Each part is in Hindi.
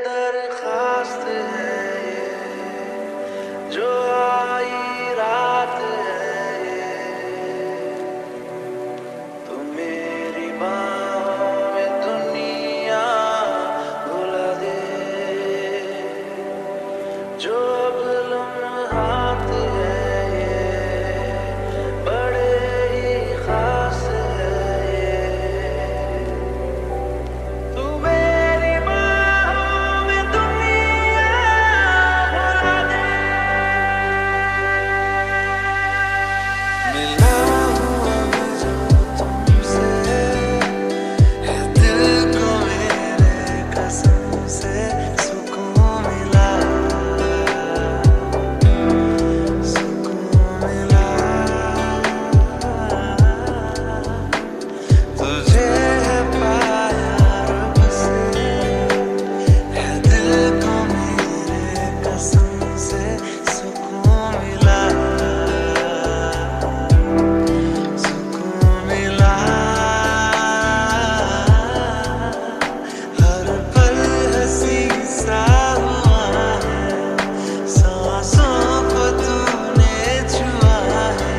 दरखास्त है ये जो आई रात है ये तू मेरी बाहों में दुनिया भुला दे जो अब लम्हात है ये बड़े ही खास है ये तू मेरी बाहों में दुनिया भुला दे मिला हुआ मैं जो तुमसे है दिल को मेरे कसम से सुकून मिला तुझे है पाया रब से है दिल को मेरे कसम से सुकून मिला हर पल हंसी सा हुआ है सांसों को तूने छुआ है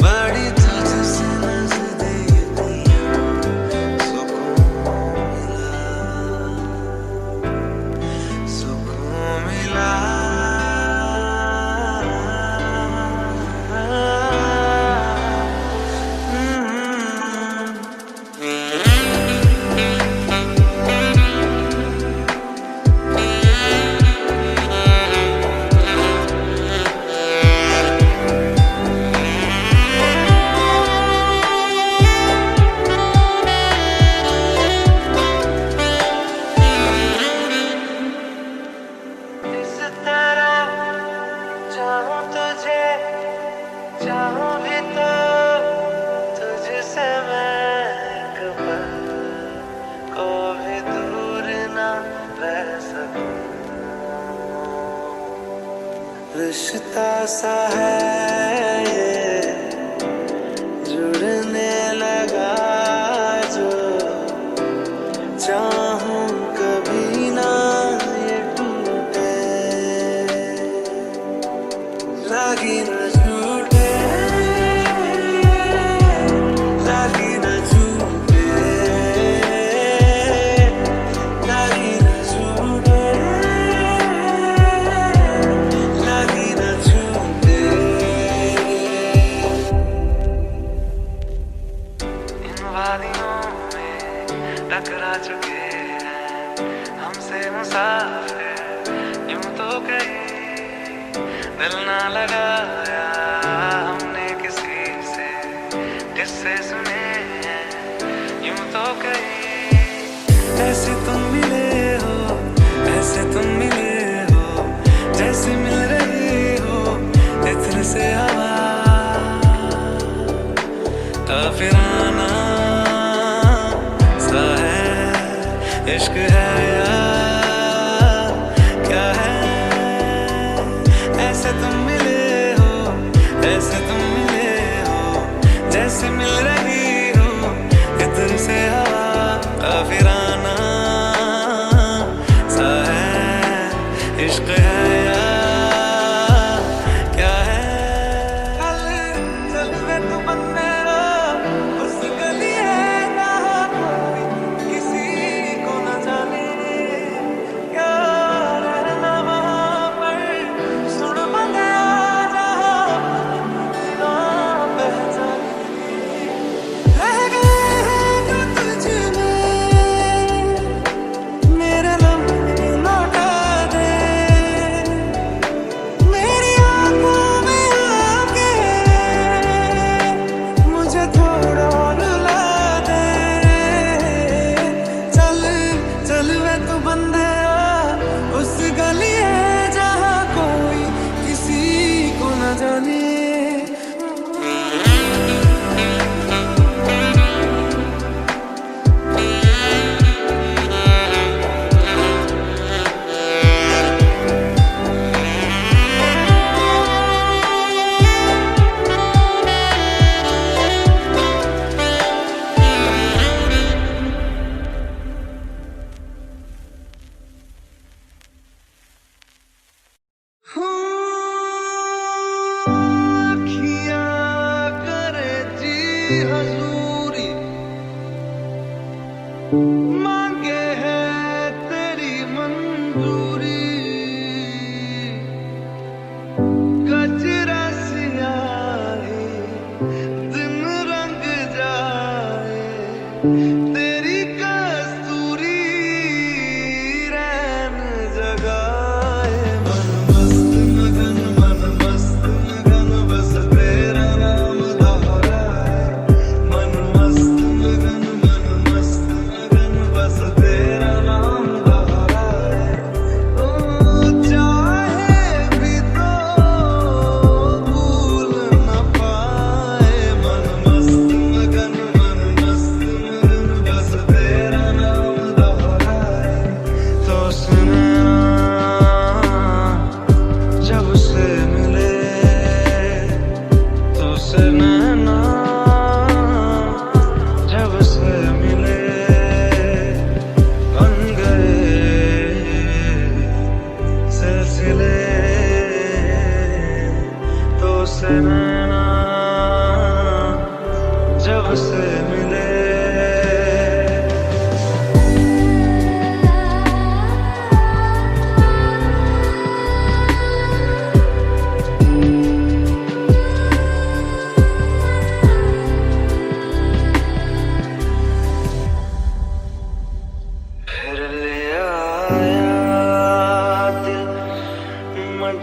बड़ी तुझसे नजदीकियां सुकून मिला इस तरह चाहूं तुझे चाहूं भी तो तुझसे मैं एक पल को भी दूर ना रह सकूं रिश्ता सा है ये जुड़ने लगा जो चाहूं कभी ना ये टूटे लागी न झूठे लागी न झूठे लागी न झूठे लागी न झूठे इन वादियों में टकरा चुके हैं हमसे मुसाफिर यूं तो कहीं दिल ना लगाया हमने किसी से किससे सुने हैं यूं तो कहीं ऐसे तुम मिले हो ऐसे तुम मिले हो जैसे मिल रही हो इत्र से हवा काफिराना सा है इश्क है या क्या है ऐसे तुम मिले हो जैसे मिल रही हो इधर से हवा काफिराना सा है इश्क है या क्या है चल वे तू बनने उस गली है ना कोई किसी को न जाने क्या रहना वहाँ पर सुन बंदे उस गली है जहाँ कोई किसी को न जाने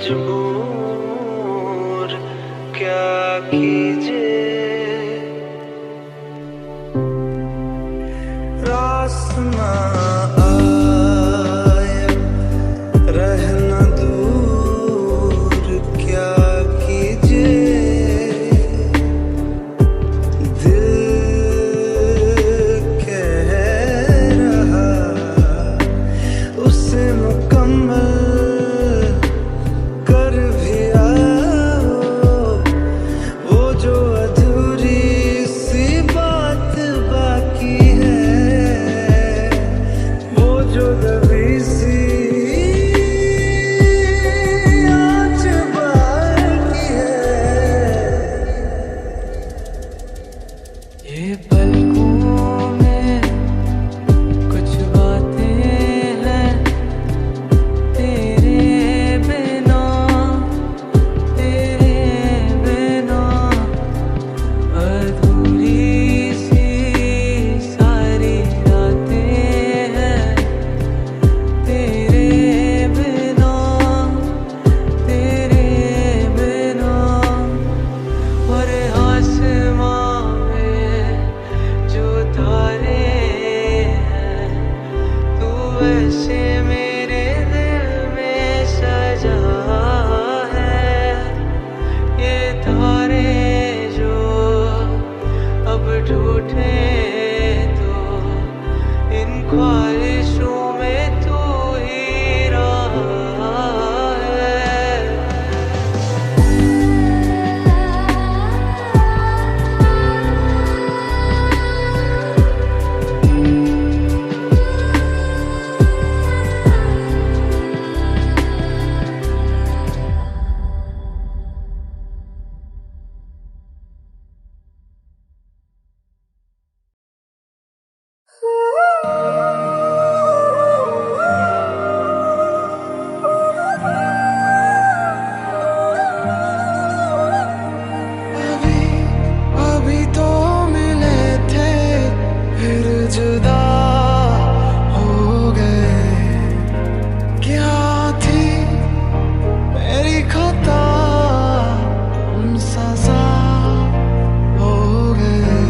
मजबूर क्या कीजिए। रास ना आए रहना दूर क्या कीजिए। दिल कह रहा उसे मुकम्मल कर भी आओ। वो जो अधूरी सी बात बाकी है, वो जो दबी सी आँच बाकी है। ये पलकों में कुछ बातें हैं तेरे बिना, तेरे बिना अधूरी सी सारी रातें हैं तेरे बिना, तेरे बिना। और आसमां में जो तारे हैं तू वैसे मेरे दिल में सजा है। ये तारे जो अब टूटे तो इन ख्वाहिशों में तू ही रहा है। अभी अभी तो मिले थे फिर जुदा हो गए। क्या थी मेरी खता हम सजा हो गए।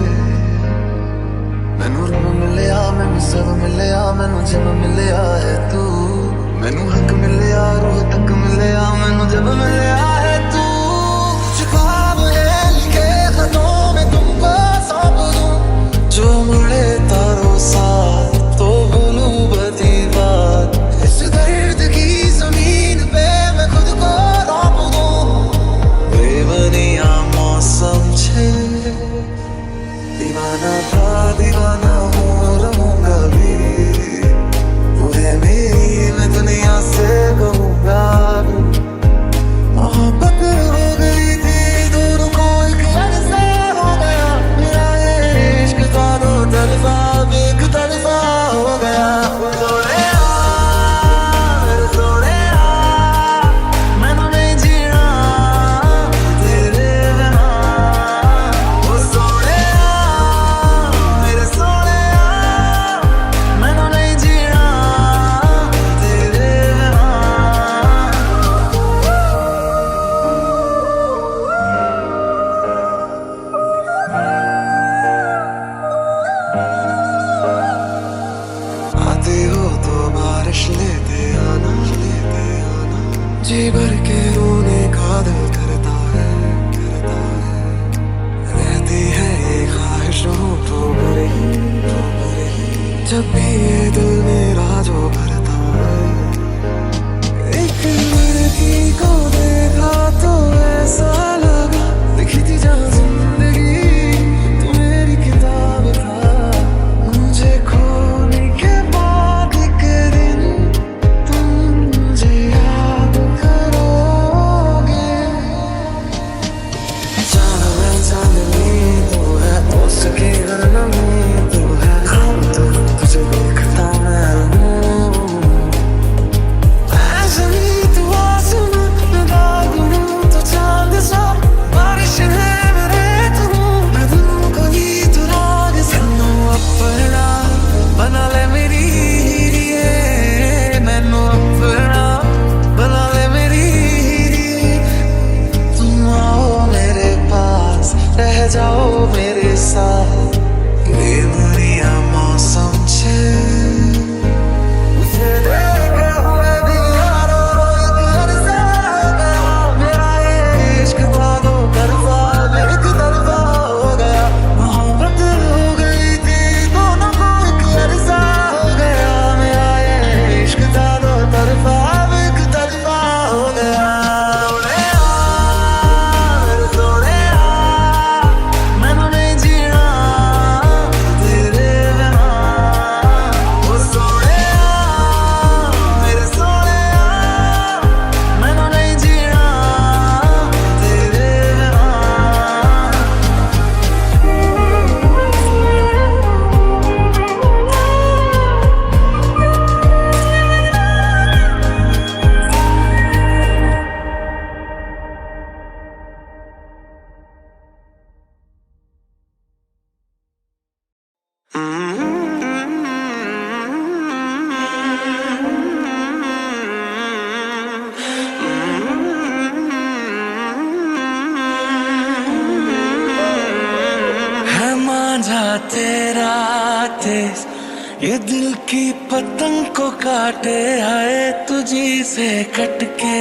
मैनू रब मिलिया मैनू सब मिलिया मैनू जब मिलिया है तू। मैनू हक मिलिया रूह तक मिलिया मैनू जब मिलिया है तू। ख्वाब है लिखे खतों में तुमको सौंप दूं। जो मुड़े तारों साथ तो भूलूं बदी बात। इस दर्द की जमीन पे मैं खुद को रौंप दूं। बेबनिया मौसम छे दीवाना था दीवाना हो रहूंगा भी। वो है मेरी मैं दुनिया से कहूंगा भी। मोहब्बत हो गई थी दोनों को एक तरफा हो गया। मेरा ये इश्क था दो तरफा अब एक तरफा हो गया। वो सोनिया मेरे सोनिया मैनू नहीं जीना तेरे बिना। वो सोनिया मेरे सोनिया मैनू नहीं जीना तेरे बिना। आते हो तो बारिश लेते आना जी भर के रोने का दिल करता है। रहती है ये ख्वाहिश होठों पर ही जब भी ये दिल मेरा जो भरता है। एक लड़की को देखा तो ऐसा लगा लिखी थी जहाँ जिंदगी तू मेरी किताब था। मुझे खोने के बाद एक दिन तुम मुझे याद करोगे। जाना मैं चांदनी तू है उसकी हर नमी तू है। ख्वाब तो तुझे देखता मैं ये दिल की पतंग को काटे आए तुझी से कटके,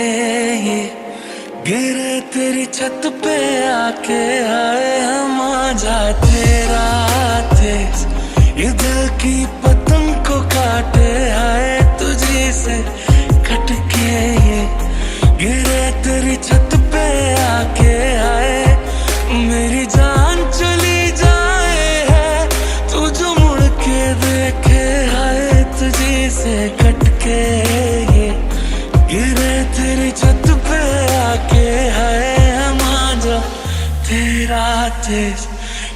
ये गिरे तेरी छत पे आके आए हम आजा तेरा तेज। ये दिल की पतंग को काटे आए तुझी से कटके, ये गिरे तेरी छत पे आके आए। मेरी जान चली जाए है तू जो मुड़ के देखे आए तुझी से कटके, ये गिरे तेरी छत पे आके आए हम आजा तेरा तेज।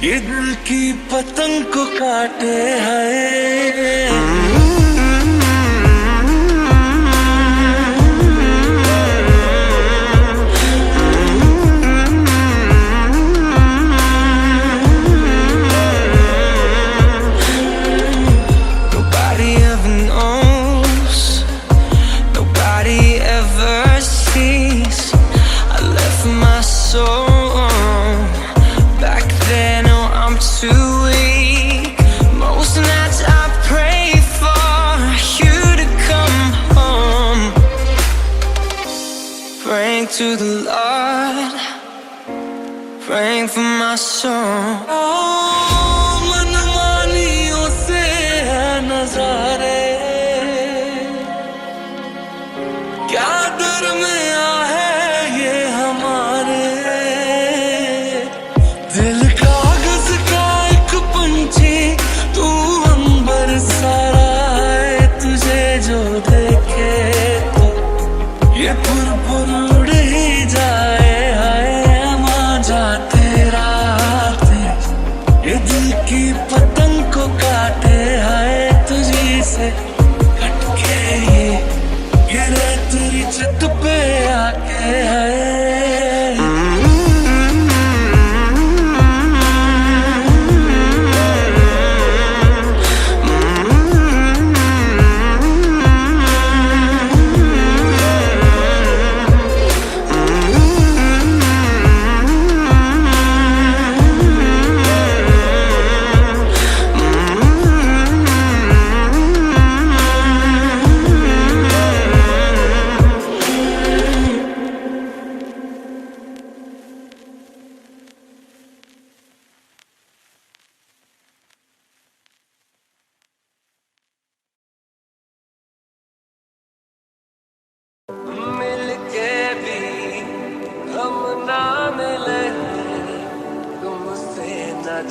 ये दिल की पतंग को काटे आए। To the Lord, praying for my soul. मनमानियों से है नजारे, क्या दरमिया है ये हमारे। दिल कागज का एक पंछी तू अंबर सारा है, तुझे जो देखे तो ये पुरपुर उड़ ही जाए हाय मांझा तेरा तेज। ये दिल की पतंग को काटे हाय तुझी से कटके, ये गिरे तेरी छत पे आके हाय।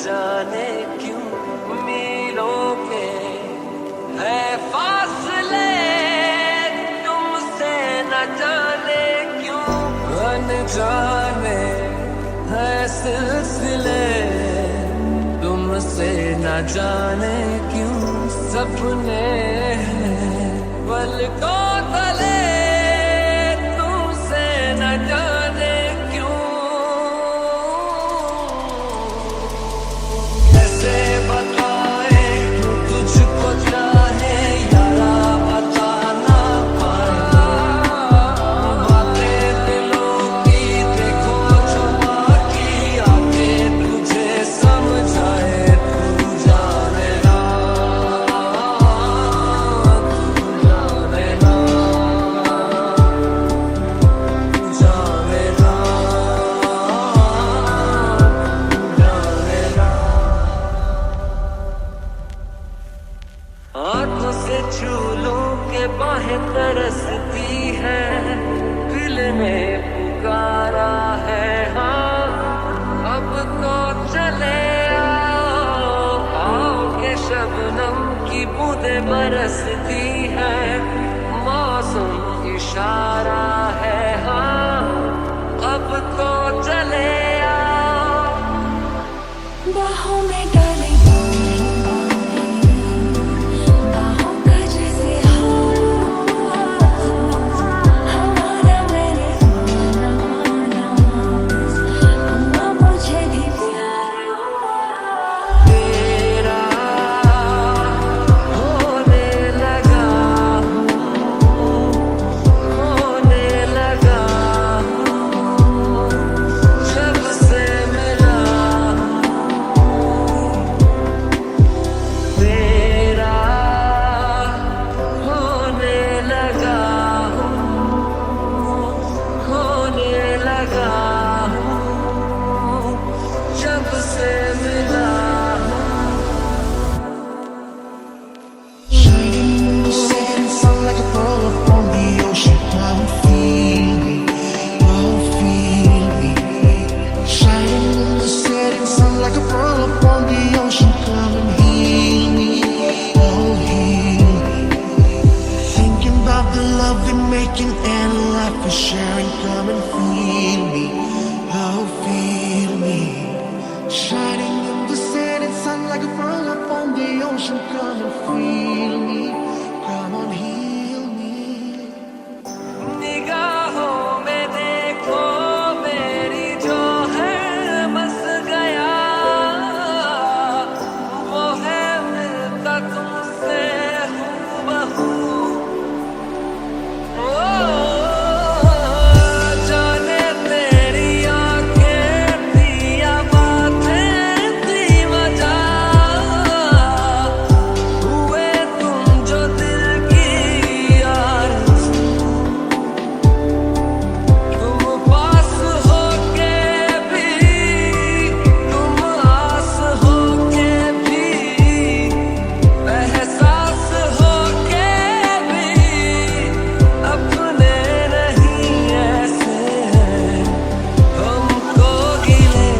जाने क्यों मीलों के है फासले, तुमसे न जाने क्यों अनजाने है सिलसिले। तुमसे न जाने क्यों सपने पलकों तले, तुमसे न जाने तरसती है, दिल ने पुकारा है हाँ अब तो चले आओ, आओ के शबनम की बूंदें बरसती है, मौसम इशारा है हाँ अब तो चले आओ। बाहों में डाले होने making and laugh for sharing. Come and feel me, oh feel me. Shining in the setting sun like a fire upon the ocean. Come and feel me, come on heal me. निगाहों में देखो मेरी जो है बस गया, वो है मिलता तुमसे हूबहू। जाने तेरी आंखें थी या बातें थी वजह, हुए तुम जो दिल की आरज़ू। तुम पास होके भी, तुम आस होके भी, एहसास होके भी अपने नहीं ऐसे हैं हमको गिले।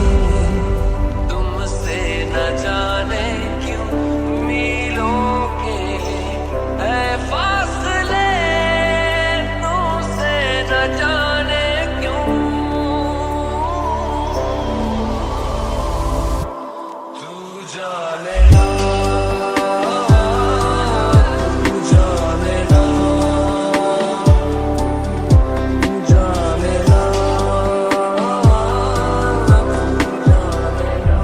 तुमसे न जाने क्यों मीलों के है फासले, तुमसे न जाने क्यों। तू जाने ना, तू जाने ना, जाने ना, जाने ना।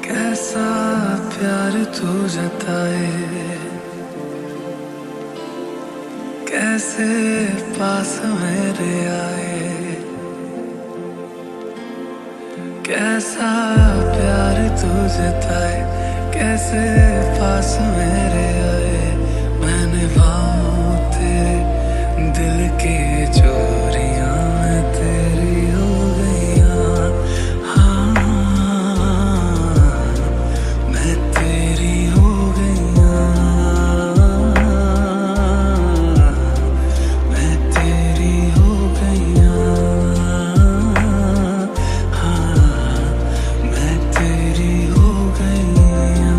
कैसा प्यार तू जताए, कैसे पास मेरे आए। कैसा प्यार तू जताए, कैसे पास मेरे आए। मैंने निभाऊं तेरे दिल की चोरियां तेरी हो गईयां। हाँ, मैं तेरी हो गईयां, मैं तेरी हो गईयां। हाँ, मैं तेरी हो गईयां।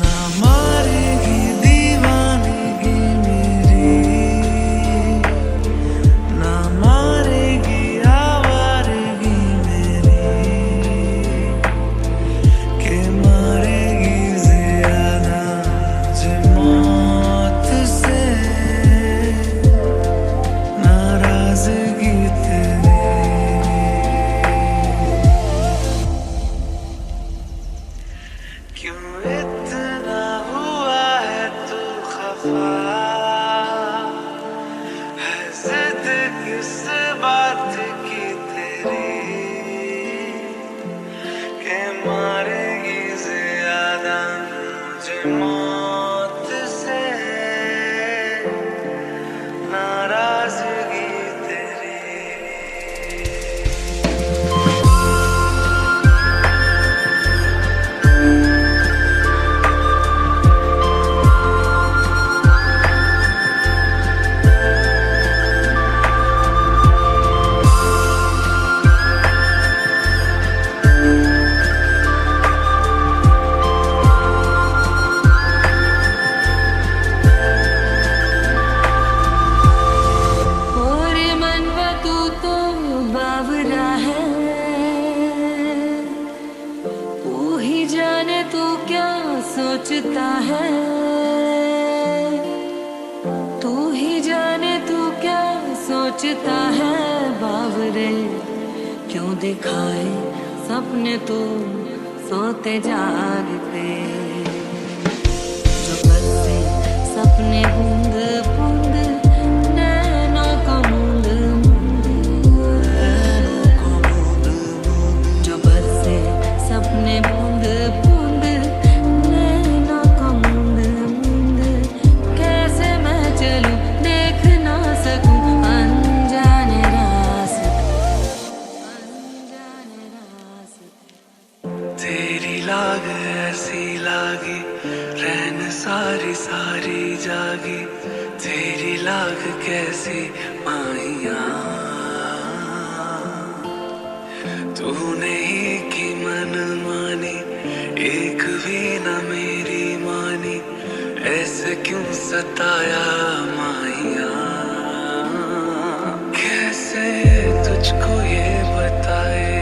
ना मारेगी दीवानगी मेरी, ना मारेगी आवारगी मेरी, के मारेगी ज़्यादा मुझे मौत से नाराज़गी तेरी। क्यों इतना हुआ है तू खफा, है जिद किस बात की तेरी, के मारेगी ज़्यादा मुझे मौत से नाराज़गी तेरी। और मनवा तू तो बावरा है, तू ही जाने तू क्या सोचता है। तू ही जाने तू क्या सोचता है बावरे। क्यों दिखाए सपने तू सोते जागते, जो बरसे सपने बूंद बूंद नैनों को मूंद मूंद, जो बरसे सपने बूंद बूंद नैनों को मूंद मूंद। कैसे मैं चलूं देख ना सकूं अनजाने रास्ते, अनजाने रास्ते। लाग ऐसी लागी, रहन सारी सारी जागी, तेरी लाग कैसी माहिया। तूने ही की मन मानी, एक भी न मेरी मानी, ऐसे क्यों सताया माहिया। कैसे तुझको ये बताए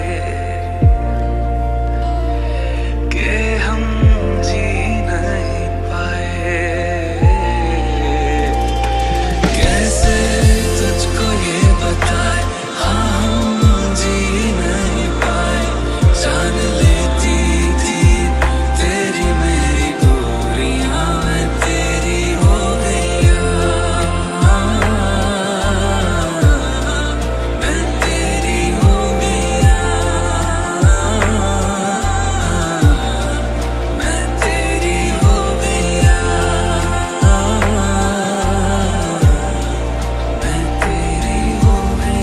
कि हम जी नहीं पाए। कैसे तुझको ये बताए, हाँ हम जी नहीं पाए। जान लेती थी तेरी मेरी दूरियां, मैं तेरी हो गया, मैं तेरी हो गया, मैं तेरी हो गया, मैं तेरी हो गया।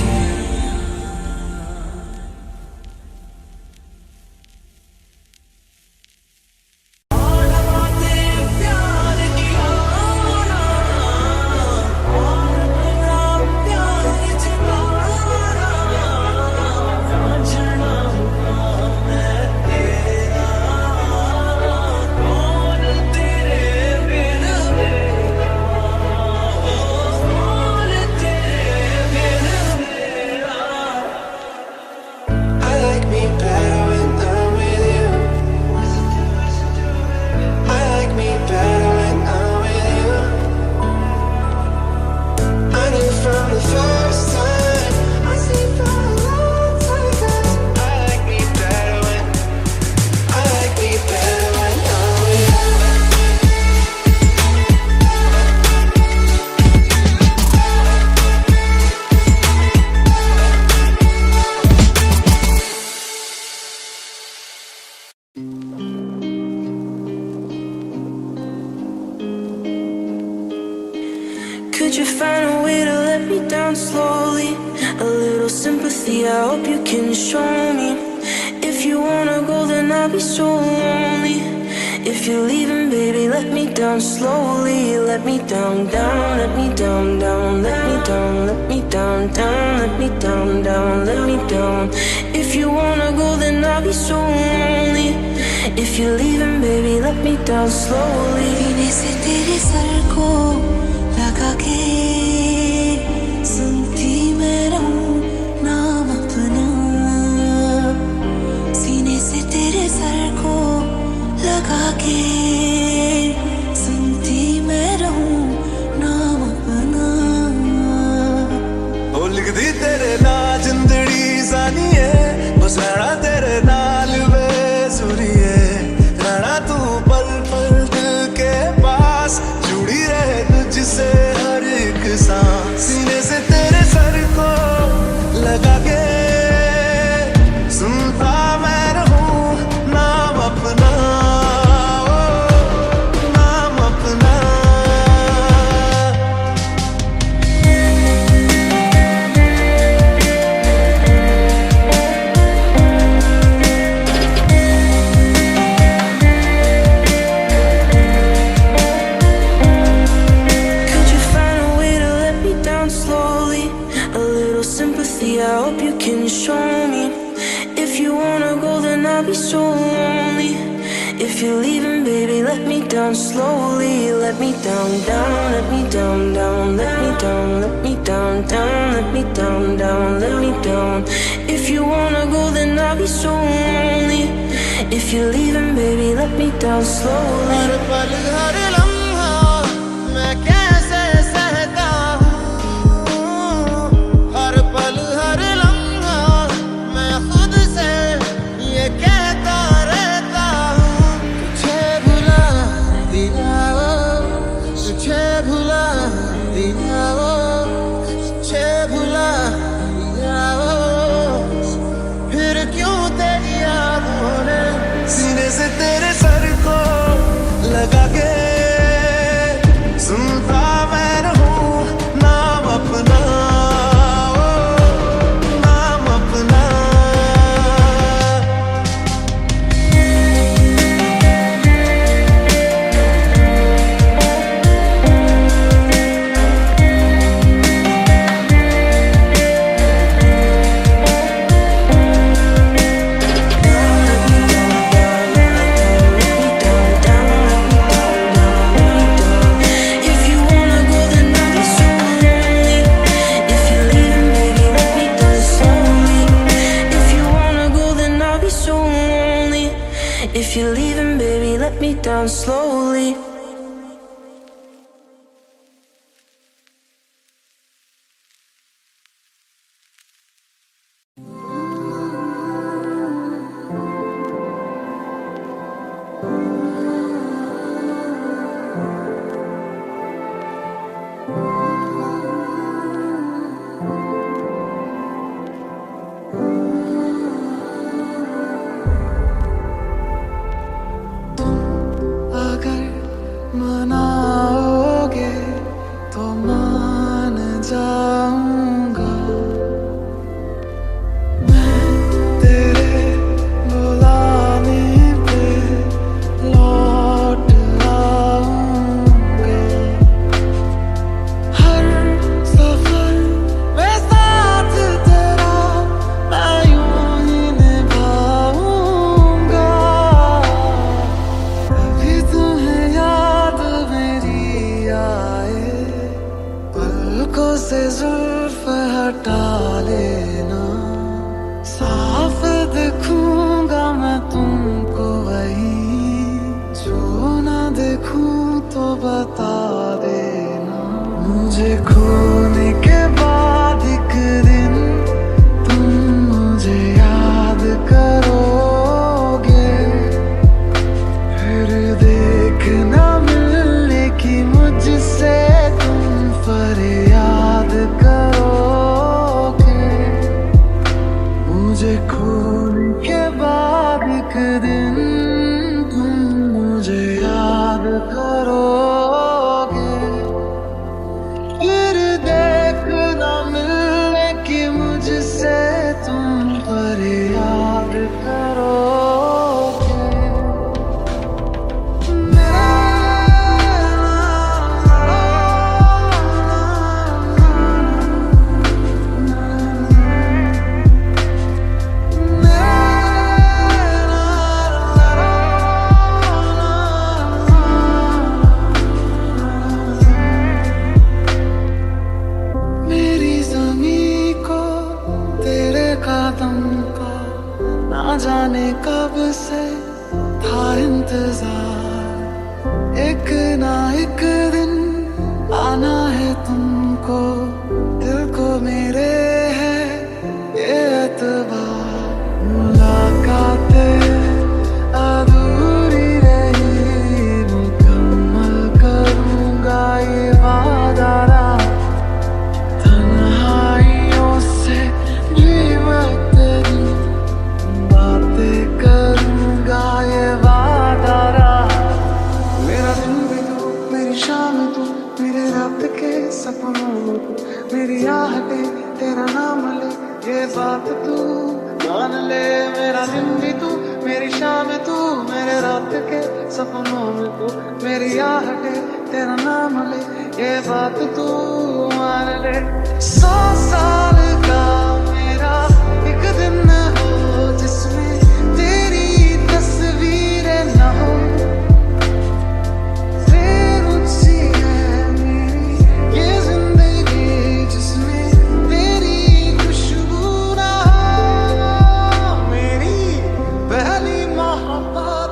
I like me better when I'm with you. I like me better when I'm with you. I knew from the first time. I see from a long time ago. I like me better when I'm with you. Could you find a way to let me down slowly? A little sympathy, I hope you can show me. If you wanna go, then I'll be so lonely. If you're leaving, baby, let me down slowly. Let me down, down, let me down, down, let me down, let me down, down, let me down, down, let me down. If you wanna go, then I'll be so lonely. If you're leaving, baby, let me down slowly. सीने से तेरे सर को लगा के सुनती मैं रहूं नाम अपना। सीने से तेरे सर को लगा के सुनती मैं रहूं नाम अपना। ओ लिख दी तेरे नाल जिंदड़ी जानी है, बस रहना तेरे नाल बेसुरी है। रहना तू पल पल दिल के पास, जुड़ी रहे तुझसे हर एक सांस। सीने से तेरे सर को लगा के सुनता मैं रहूं नाम अपना, ओ, नाम अपना। Could you find a way to let me down slowly? A little sympathy, I hope you can show me. If you wanna go, then I'll be so lonely. If you're leaving, baby, let me down slowly. Let me down, down, let me down, down, let me down, let me down, down, let me down, down, let me down. If you wanna go, then I'll be so lonely. If you're leaving, baby, let me down slowly. हर पल हर लम्हा मैं कैसे सहता हूँ। हर पल हर लम्हा मैं खुद से ये कहता रहता हूँ। तुझे भुला दिया वो, तुझे भुला दिया वो, तुझे भुला दिया वो। फिर क्यों तेरी यादों ने सीने से तेरे सर को लगा के सुनता If you're leaving, baby, let me down slowly. अगर मनाओगे तो मान जाऊंगा मैं तेरे बुलाने पे लौट आऊंगा हर सफर में साथ तेरा मैं यूं ही निभाऊंगा कभी तुम्हें याद मेरी आए पलकों से जुल्फ हटा लेना साफ दिखूंगा मैं तुमको वहीं जो ना देखूं तो बता देना मुझे खोने के बाद एक दिन तुम मुझे याद करोगे फिर देखना मिलने की मुझसे तुम फरियाद करोगे मुझे खोने के बाद एक दिन तुम मुझे याद करोगे फिर देखना मिलने की मुझसे तुम फरियाद करोगे मेरी ज़मीं को तेरे कदम का ना जाने कब से था इंतजार एक ना एक दिन आना है तुमको दिल को मेरे है ये एतबार मुलाकातें अधूरी रही मुकम्मल करूंगा ये वादा तन्हाइयों से भी मैं तेरी बातें करूंगा ये वादा मेरा दिन भी तू मेरी शाम तू मेरे रात के सपनों में तू मेरी आहटें तेरा नाम ले ये बात तू मान ले मेरा दिन भी तू मेरी शाम तू मेरे रात के सपनों में तू मेरी आहटें तेरा नाम ले ये बात तू मान ले 100 साल का मेरा एक दिन हो जिसमें तेरी तस्वीरें न हो फिर मुझसी है मेरी ये जिंदगी जिसमें तेरी खुशबू ना हो मेरी पहली मोहब्बत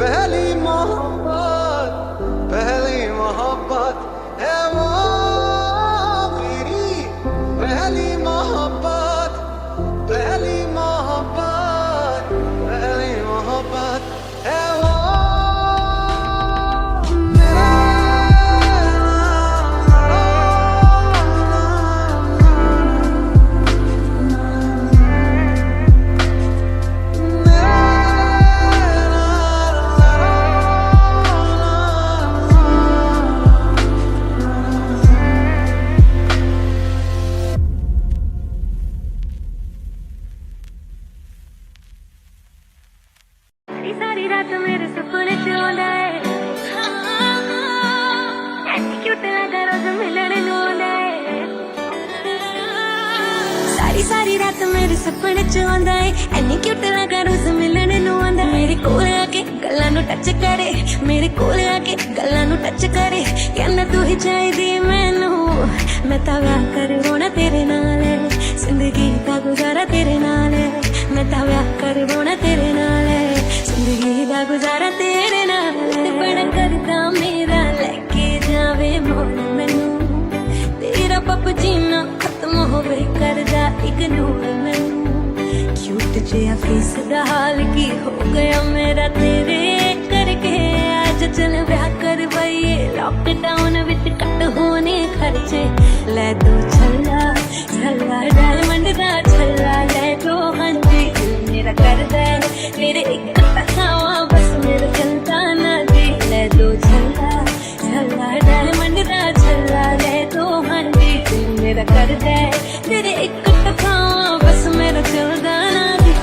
पहली मोहब्बत पहली मोहब्बत है वो मेरी पहली मोहब्बत पहली मोहब्बत पहली मोहब्बत है वो सारी रात मेरे सपने च आंदा है ऐसी क्यों लगा रोज मिलने नूं आंदा है सारी रात मेरे सपने च आंदा है ऐनी क्यों लगा रोज मिलने नूं आंदा मेरे कोल आके गल्लां नूं टच करे मेरे कोल आके गल्लां नूं टच करे कहंदा तू ही चाहिदी मैनू मैं तां व्याह करवाउणा तेरे नाल जिंदगी दा गुजारा तेरे नाल मैं तां व्याह करवाउणा तेरे नाल जिंदगी इग्नोर मैनू क्यूट जिहा फेस दा हाल की हो गया मेरा तेरे करके आज चल ब्याह करवाइए लॉकडाउन विच कट होने खर्चे ले दो छल्ला छल्ला डायमंड दा छल्ला ले दो हाँ जी दिल मेरा करदा है तेरे एक तकावा बस मेरा चलता ना जी ले दो छल्ला छल्ला डायमंड दा छल्ला ले दो हाँ जी दिल मेरा करदा है तेरे एक तकावा बस मेरा चलदा ना जी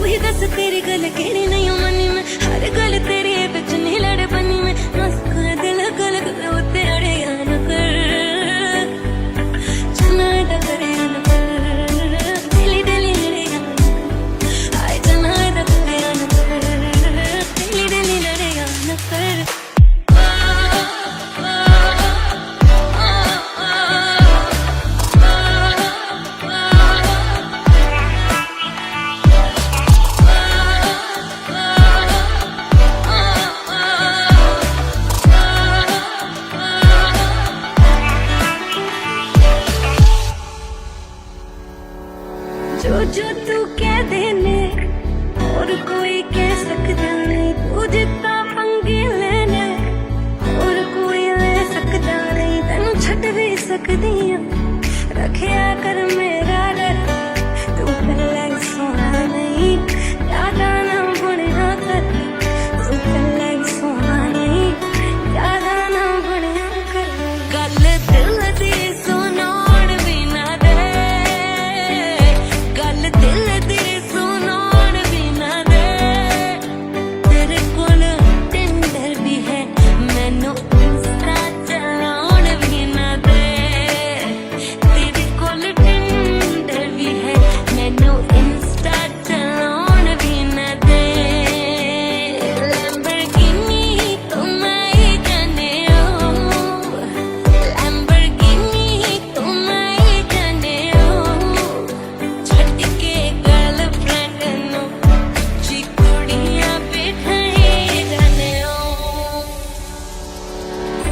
वही दस तेरी गल केड़ी नहीं मनी में हर गल तेरी बिच नहीं लड़ बनी में मस्का दिल गल उते अड़े न कर चना डरे न कर दिली दिली लड़े आए चना डरे न कर दिली दिली लड़े न कर जो तू कह देने और कोई कह सकता नहीं तू जितना पंगे लेने और कोई ले सकता नहीं तेनू छड़ भी सकदी हां रखिया कर मेरा डर तू पहले सोना नहीं ज्यादा ना बनया कर तू पहले सोना नहीं ज्यादा ना बनया कर गल दिल दी सुनाउण भी ना दे गल दिल दी सुनाउण भी ना दे तेरे कोल टिंडर भी है मैनू इंस्टा चलाउण भी ना दे तेरे कोल टिंडर भी है मैनू इंस्टा चलाउण भी ना दे लैम्बोर्गिनी तुम ही जाने हो लैम्बोर्गिनी तुम ही जाने हो छड्ड के गर्लफ्रेंड नू जी कुड़ियां बिठाई जाने हो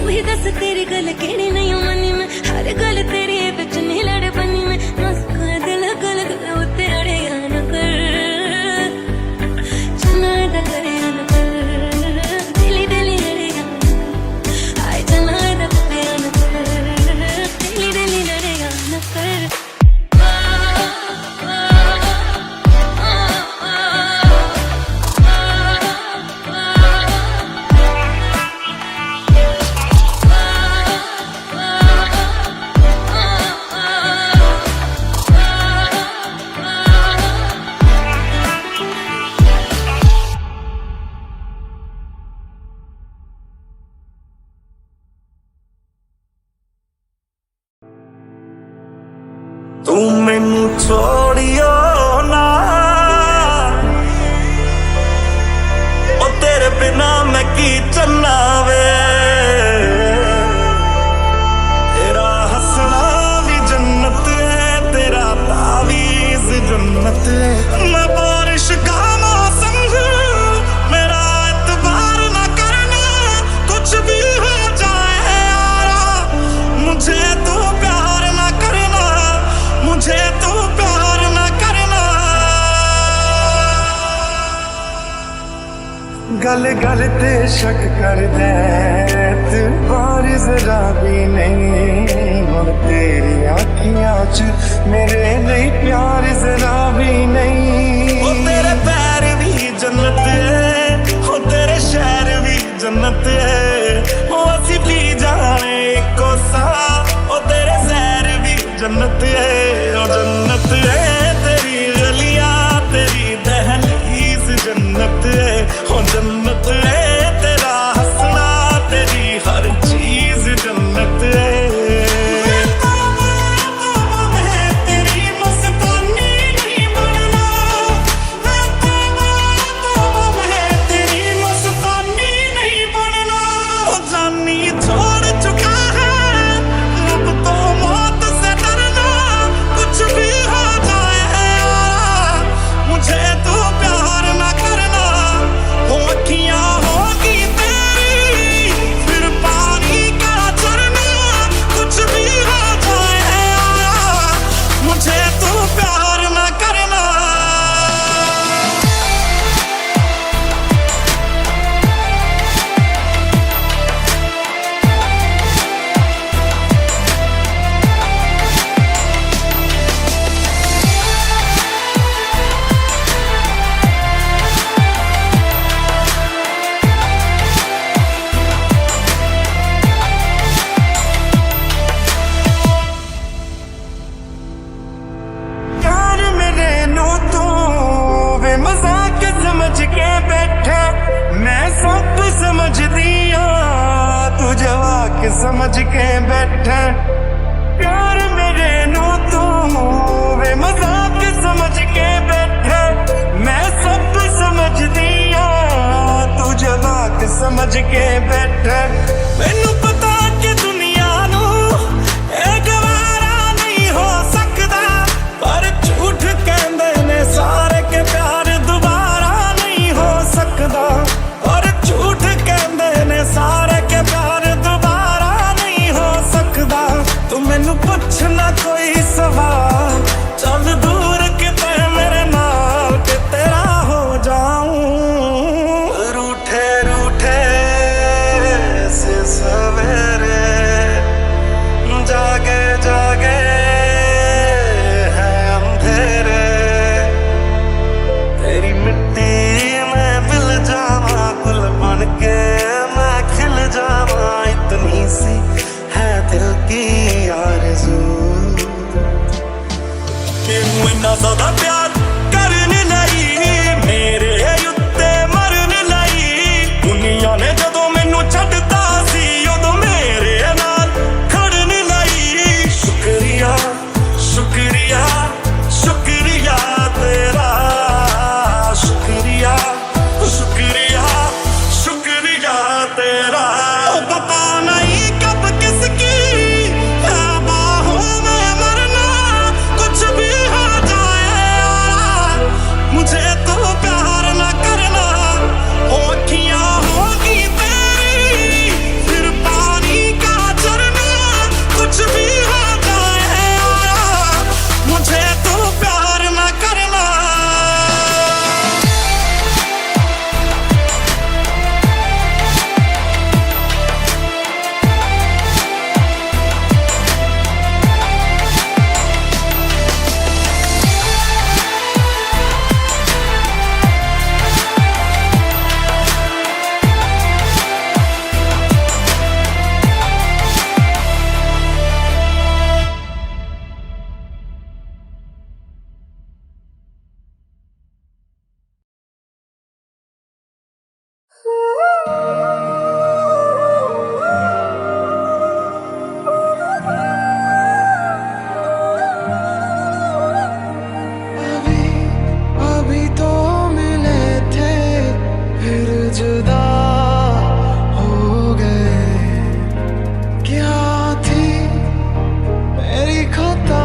वही दस तेरी गल केड़ी नहीं मनी में हर गल तेरी बिच नहीं लड़ बनी में मस्का दिल गल उते अड़े न कर चना डरे न कर दिली दिली लड़े आए चना डरे न कर दिली दिली लड़े न कर तू मैनू छोड़ियो ना ओ तेरे बिना मैं की चलना वे तेरा हंसना भी जन्नत है तेरा तावीज़ जन्नत है मैं बारिश का मौसम हूँ मेरा एतबार ना करना कुछ भी हो जाए यारा मुझे तो प्यार ना करना मुझे तो प्यार ना करना गल गल ते शक कर दे तू और जरा भी नहीं हुण तेरी आँखियां च मेरे लिए प्यार जरा भी नहीं ओ तेरे पैर भी जन्नत है ओ तेरे शहर भी जन्नत है ओ असी भी जाने को सा ओ तेरे शहर भी जन्नत है ओ जन्नत है तेरी गलियां तेरी दहलीज जन्नत है ओ जन्नत है तेरा हंसना तेरी हर चीज जन्नत है तेरी मस्तानी नहीं बनना समझ के बैठा प्यार मेरे नू तू वे मजाक समझ के बैठा मैं सब समझ दिया तू जवाक समझ के बैठा मैनू पता कि दुनिया नू ए गवारा नहीं हो सकता पर झूठ कहंदे ने सारे के प्यार दोबारा नहीं हो सकता और झूठ कहंदे ने सारे के प्यार दोबारा नहीं हो सकता तू मैनू पुछना कोई सवाल चल दूर किते मेरे नाल कि तेरा हो जाऊं रूठे रूठे से सवेरे जागे जागे है अंधेरे तेरी मिट्टी में मिल जावा गुल बन के मैं खिल जावा इतनी सी है दिल की आरज़ू मैनू इन्ना ज़्यादा प्यार करने लई मेरे उत्ते मरने लई दुनिया ने जदों मैनू छड्डता सी उदों मेरे नाल खड़ने लई शुक्रिया शुक्रिया शुक्रिया तेरा शुक्रिया शुक्रिया शुक्रिया तेरा पता नहीं कब किसकी है बाहों में मरना कुछ भी हो जाए मुझे तो प्यार ना करना हो अखियां होगी तेरी फिर पानी का झरना कुछ भी हो जाए मुझे तो प्यार ना करना अभी तो मिले थे फिर जुदा हो गए क्या थी मेरी खता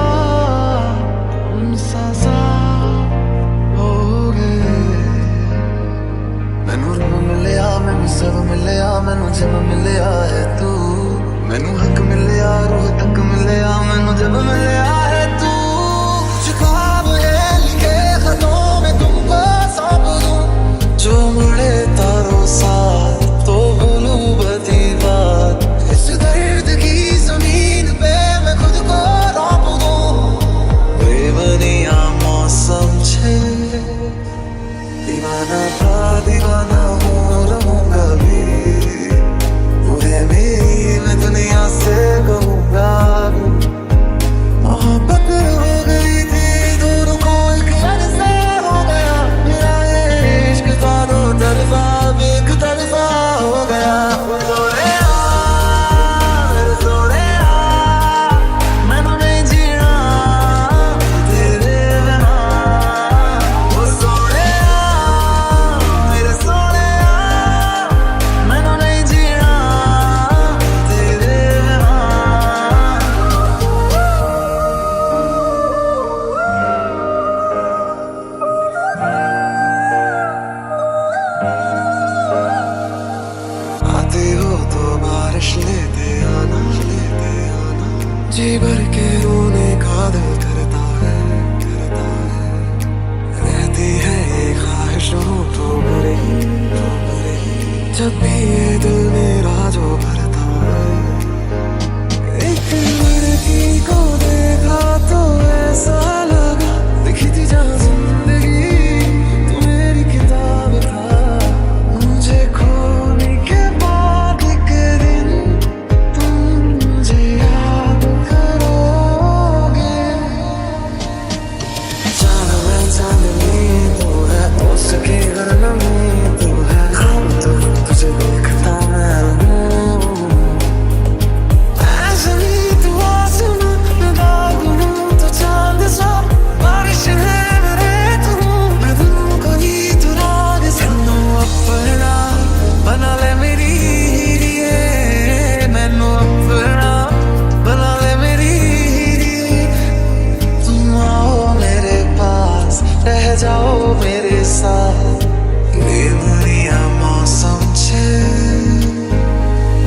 हम सजा हो गए मैनू रब मिलिया मैनू सब मिलिया मैनू जब मिलिया है तू मैनू हक मिलिया रूह तक मिलिया मैनू जब मिलिया है तू ख्वाब है लिखे खतों में तुमको सौंप दूं जो मुड़े तारों साथ तो बोलूं बदी बात इस दर्द की जमीन पे मैं खुद को रौंप दूं बेबनिया मौसम छे दीवाना था दीवाना हूँ रहूंगा भी वो है मेरी मैं दुनिया से कहूँगा मोहब्बत हो गई थी दोनों को एक अरसा हो गया मेरा ये इश्क था दो तरफा भी एक तरफा हो गया मैनू नहीं जीना तेरे बिना वो सोने जाओ मेरे साथ बेवरिया मौसम छे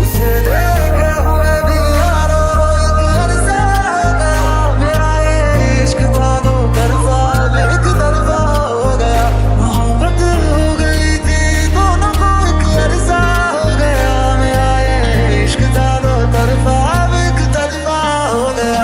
उसे देख हुए भी यारो एक अरसा मेरा ये इश्क था दो तरफा एक तरफा हो गया मोहब्बत हो गई थी दोनों को एक अरसा हो गया मेरा ये इश्क था दो तरफा एक तरफा हो गया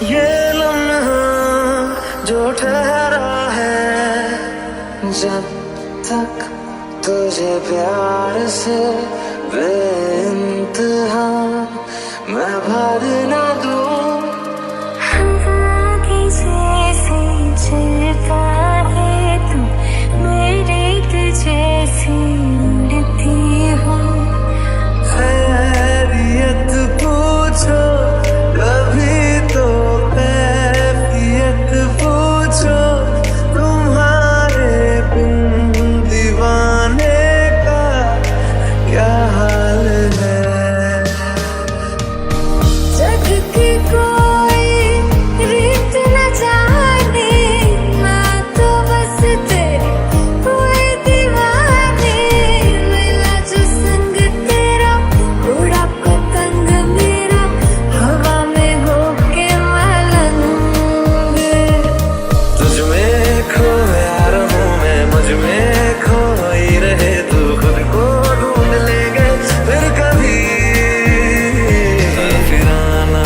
ये लम्हा जो ठहरा है जब तक तुझे प्यार से बेइंतहा मैं भर न दूं हवा की जैसे चलता है तू मेरे जैसी उड़ती हूँ खैरियत पूछो कभी तो कैफियत पूछो तुम्हारे बिन दीवाने का क्या हाल है जग की कोई रीत न जाने मैं तो बस तेरी कोई दीवानी मिला जो संग तेरा उड़ा पतंग मेरा हवा में होके मलंग तुझ में खोया रहूं मैं मुझ में खोई रहे तू खुद को ढूंढ लेंगे फिर कभी फिराना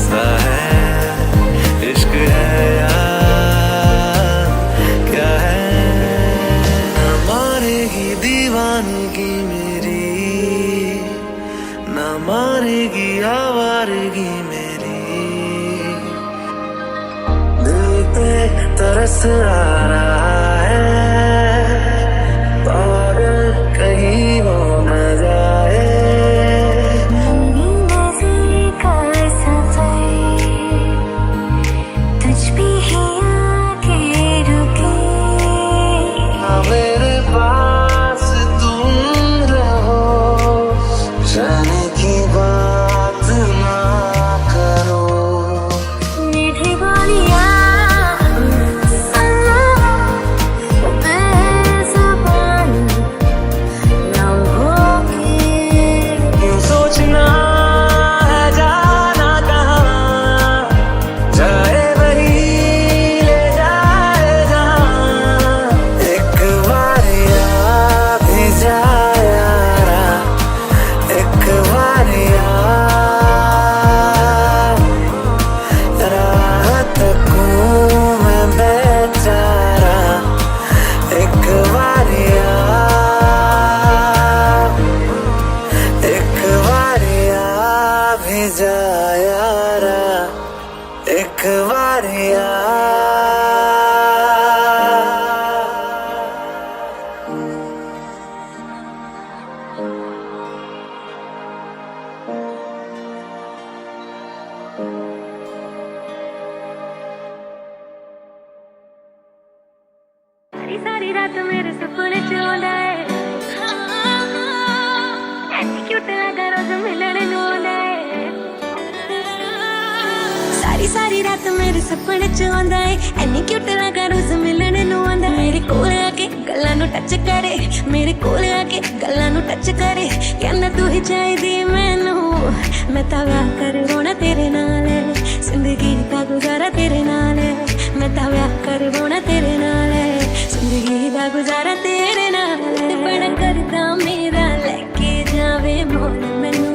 सा है इश्क है यार क्या है न मारेगी दीवानगी मेरी न मारेगी आवारगी मेरी दिल पे तरस आ रहा है पागल कहीं हो न जाए नज़र का सफर तुझ पे है आके रुके मेरे पास तुम रहो जाने की बात ना करो मीठी बोलियां यूं सोचना है जाना कहाँ जाए वही ले जाए जहाँ एक बार याद भी जाए यारा एक बार राह तकूं मैं बेचारा एक बार एक बार भी जाए यारा एक बार सारी सारी रात मेरे सपने च आंदा है ऐसी क्यूट लगा रोज मिलने नूं आंदा है सारी सारी रात मेरे सपने च आंदा है ऐनी क्यूट लगा रोज मिलने नूं आंदा मेरे कोल आके गल्लां नूं टच करे मेरे कोल आके गल्लां नूं टच करे कहंदा तू ही चाहिदी मैनू मैं तां व्याह करवाउणा तेरे नाल जिंदगी दा गुजारा तेरे नाल मैं तां व्याह करवाउणा तेरे नाल जिंदगी दा गुजारा तेरे नाल बड़ा करदा मेरा लेके जावे मोल मैनू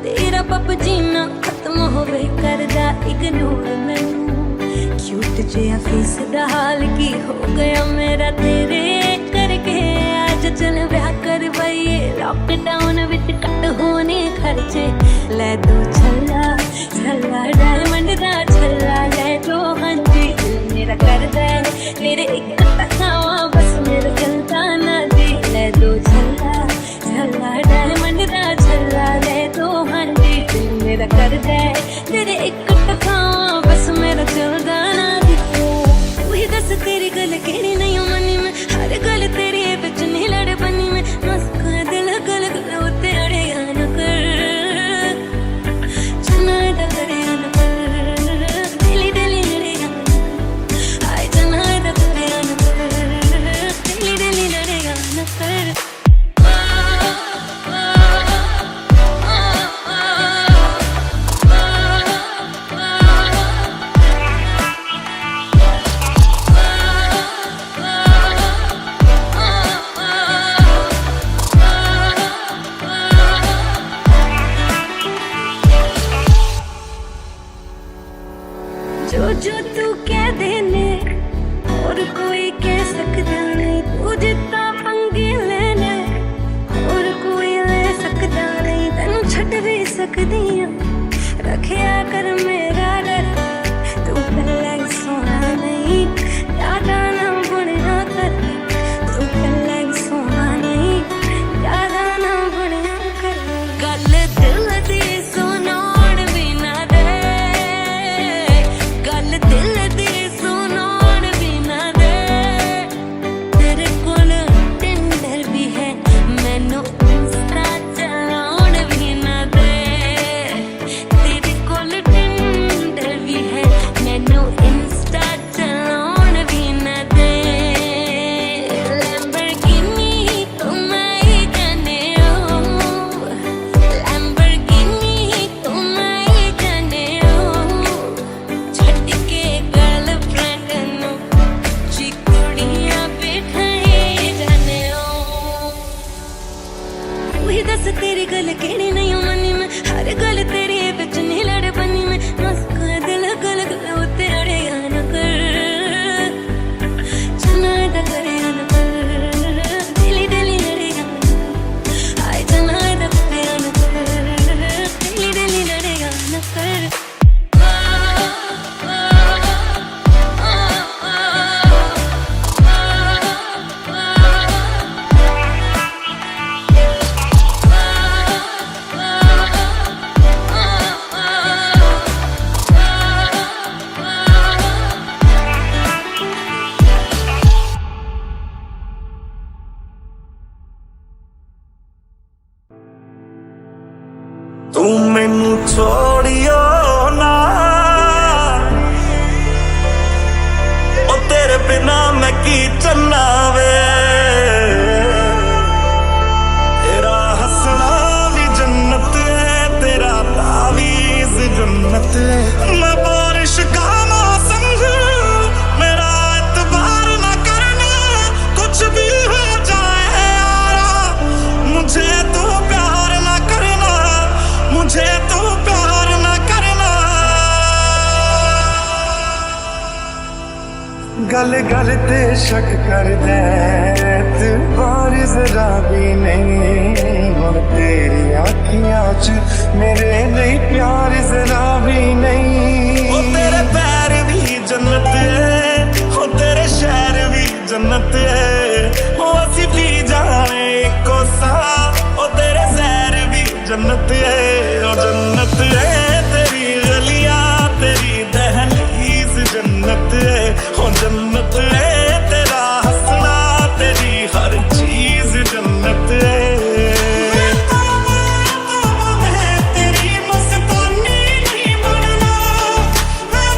तेरा पप जीना खत्म होवे करदा इग्नोर मैनू क्यूट जिया फेस दा हाल की हो गया मेरा तेरे करके आज चल ब्याह कर बइए लॉकडाउन विच कट होने खर्चे ले दो छल्ला छल्ला डायमंड दा छल्ला ले दो हाँ जी दिल मेरा करदा है तेरे एक तकावा बस मेरा चलता ना जी ले दो छल्ला छल्ला डायमंड दा छल्ला ले दो हाँ जी दिल मेरा करदा है तेरे एक तकावा बस मेरा चलदा ना जी वही दस तेरी गल केड़ी नहीं मनी में हर गल तेरी बिच नहीं लड़ बनी में मस्का दिल गल गल उते अड़े न कर चना दा करे न कर दिली दिली लड़े आय चना दा करे न कर दिली दिली लड़े न कर जो तू कह देने और कोई कह सकता नहीं तू जितना पंगे लेने और कोई ले सकता नहीं तेनू छड़ भी सकदी हां रखिया कर मेरा डर तू पहले सोना नहीं ज्यादा ना बनया कर तू पहले सोना नहीं ज्यादा ना बनया कर गल दिल दी सुनाउण भी ना दे गल दिल दी सुनाउण भी ना दे तेरे कोल टिंडर भी है मैनू इंस्टा चलाउण भी ना दे तेरे कोल टिंडर भी है मैनू इंस्टा चलाउण भी ना दे लैम्बोर्गिनी तुम्हारी जाने हो लैम्बोर्गिनी तुम्हारी जाने हो छट के गर्लफ्रेंड नू चिकुड़ियां बिठाए जाने हो वही दस तेरी गल केड़ी नहीं मनी में हर गल तेरी बिच नहीं लड़ बनी में मस्का दिल गल गल उते अड़े न कर चना दा करे न कर दिली दिली लड़े आय चना दा करे न कर दिली दिली लड़े न कर तू मैनू छोड़ियो ना ओ तेरे बिना मैं की चलना वे तेरा हंसना भी जन्नत है तेरा तावीज़ जन्नत है मैं बारिश का मौसम हूँ मेरा एतबार ना करना कुछ भी हो जाए यारा मुझे तो प्यार ना करना मुझे तो प्यार ना करना गल गल ते शक कर दे तू और जरा भी नहीं हुण तेरी आँखियां च मेरे लिए प्यार जरा भी नहीं ओ तेरे पैर भी जन्नत है ओ तेरे शहर भी जन्नत है ओ असी भी जाने को सा ओ तेरे शहर भी जन्नत है ओ जन्नत है तेरी गलियां तेरी दहलीज जन्नत है ओ जन्नत है तेरा हंसना तेरी हर चीज जन्नत है तेरी मस्तानी नहीं बनना मैं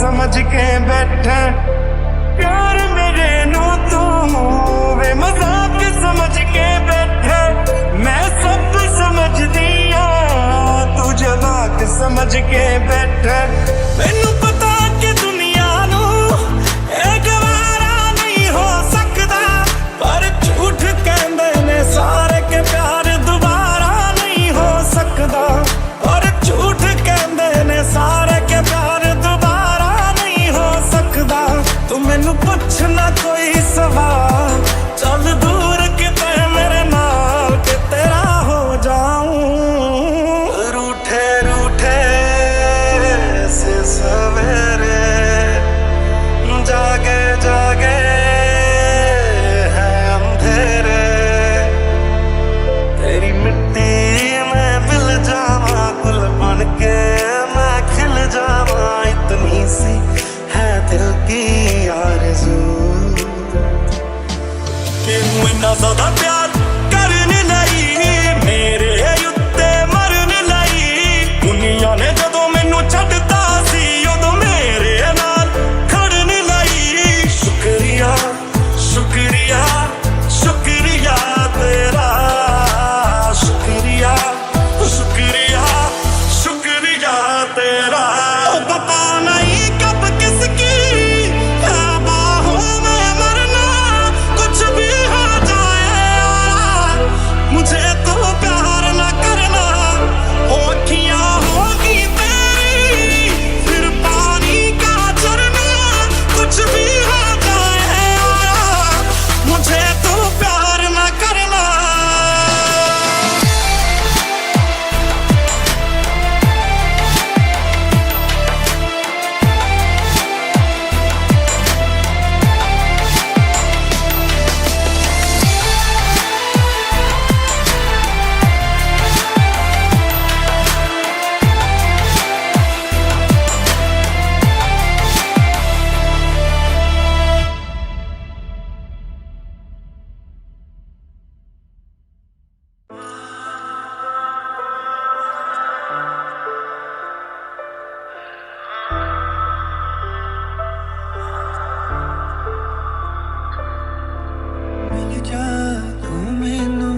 समझ के बैठा प्यार मेरे नू तू वे मजाक समझ के बैठा मैं सब समझ दिया तू जवाक समझ के बैठा मैनू पता कि दुनिया नू ए गवारा नहीं हो सकता पर झूठ कहंदे ने सारे के प्यार दोबारा नहीं हो सकता और झूठ कहंदे ने सारे के प्यार दोबारा नहीं हो सकता तू मैनू पुछना कोई सवाल चल दूर किते मेरे नाल के तेरा हो जाऊं रूठे रूठे से सवेरे जागे जागे है अंधेरे तेरी मिट्टी में मिल जावा गुल बन के मैं खिल जावा इतनी सी है दिल की आरज़ू कि इन्ना ज़्यादा प्यार करने लई मेरे उत्ते मरने लई दुनिया ने जदों मैनू छड्डता सी उदों मेरे नाल खड़ने लई शुक्रिया शुक्रिया शुक्रिया तेरा शुक्रिया शुक्रिया शुक्रिया तेरा पता नहीं कब किसकी बाहों में मरना कुछ भी हो जाए मुझे तो प्यार ना करना हो अखियां होगी तेरी फिर पानी का झरना कुछ भी हो जाए मुझे तो प्यार ना करना मिल जा तू मैनू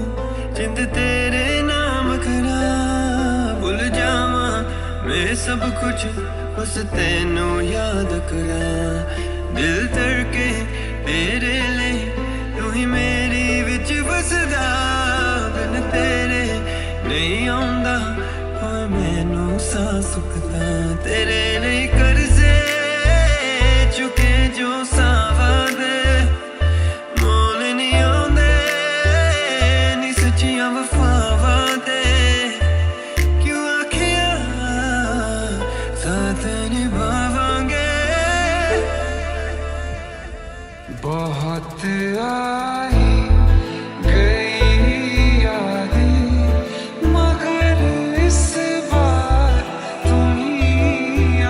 जिंद तेरे नाम करा भुल जावा मैं सब कुछ बस तेनू याद करा दिल धड़के तेरे लिए तू ही मेरी विच बसदा बिन तेरे नहीं आउंदा होए मैनू सा सुखदा तेरे लिए करजे चुके जो सावा दे मोल नहीं आउंदे नी सच्चियां वफावां दे क्यों आखिया साथ निभावांगे बहुत आई गई यादें मगर इस बार तुम ही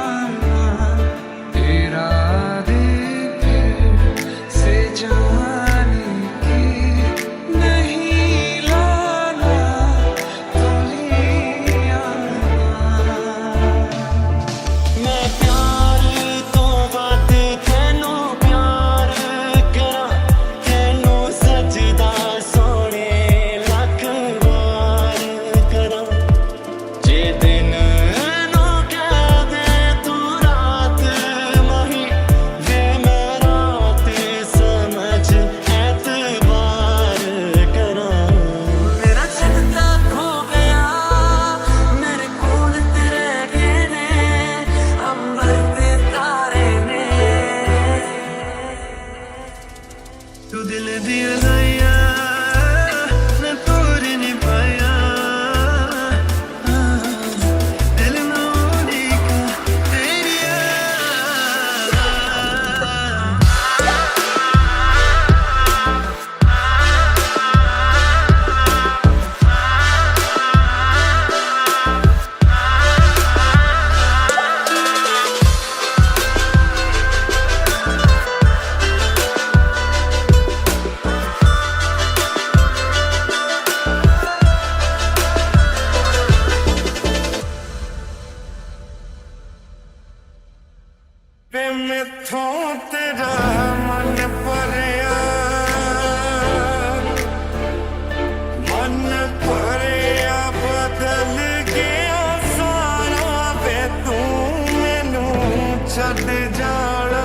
मैथों तेरा मन भरिया, मन भरिया बदल गया सारा वे तू मैनू छड्ड जाना।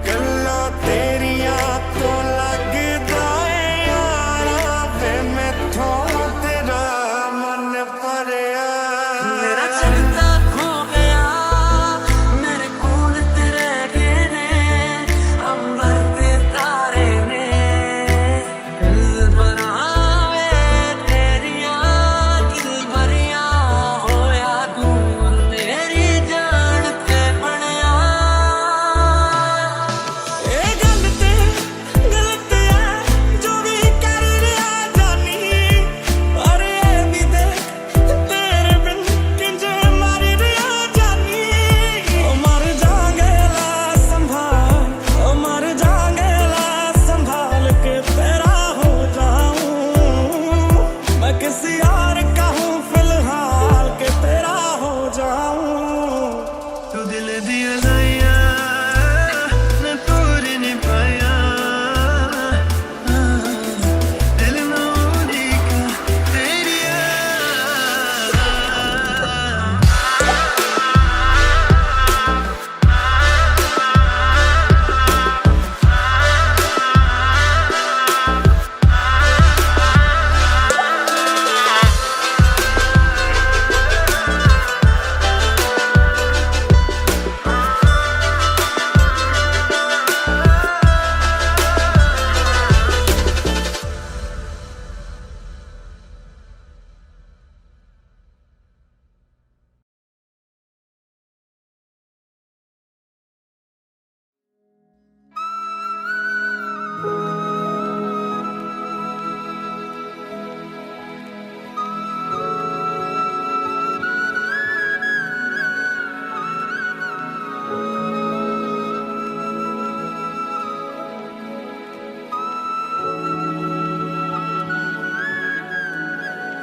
गल्लां तेरियां तो लगदा है यारा वे मैथों तेरा मन भरिया। मेरा चलता खो गया मेरे कोल तेरे गेने अंबर ते तारे ने दिल बनावे तेरिया दिल भरिया होया दूर मेरी जान ते बनया। ए गलत है जो भी कर रहा जानी और ये भी देख तेरे बिन किंजे मर रहा जानी। ओ मर जाएगा संभाल, ओ मर जाएगा संभाल के तेरा हो जाऊं मैं किसी और का हूँ फिलहाल के तेरा हो जाऊं। तू दिल दिया गया मैं पूरी नहीं पाया दिल नौरी का तेरिया।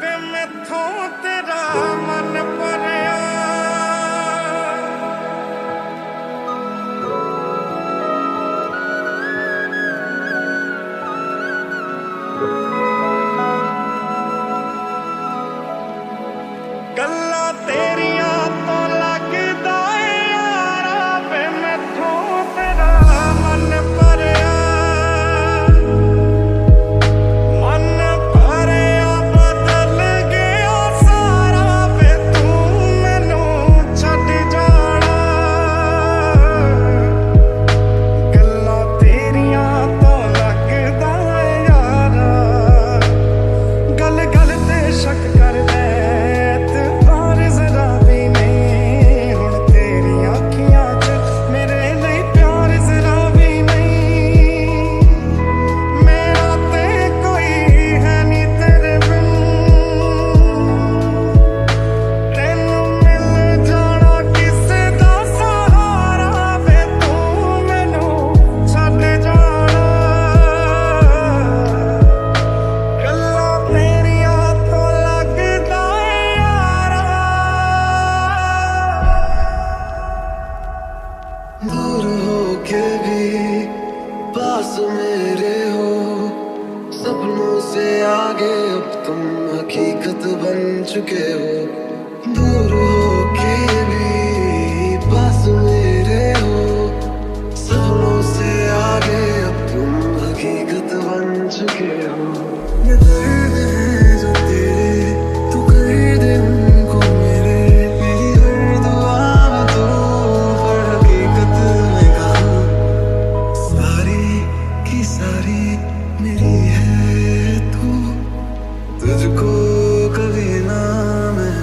वे मैथों तेरा मन भरिया, गल्लां तेरियां तो लगदा है यारा वे मैथों तेरा मन भरिया। मन भरिया बदल गया सारा वे तू मैनू छड्ड जाना। गल्लां तेरियां तो लगदा है यारा गल गल ते शक कर दे तू बार जरा भी नहीं हुण तेरी अखियां च मेरे लिए प्यार जरा भी नहीं। मेरा ते कोई है नहीं तेरे बिन तैनू मिल जाना किसे दा सहारा वे तू मैनू छड्ड जाना। गल्लां तेरियां तो लगदा है यारा दूर हो के भी पास मेरे हो सपनों से आगे अब तुम हकीकत बन चुके हो। दूर हो के भी पास मेरे हो सपनों से आगे अब तुम हकीकत बन चुके हो। ये दर्द है जो तेरे तू कर दे उनको मेरे मेरी हर दुआ में तो पर हकीकत में कहूँ सारी की सारी मेरी है तू तुझको कभी ना मैं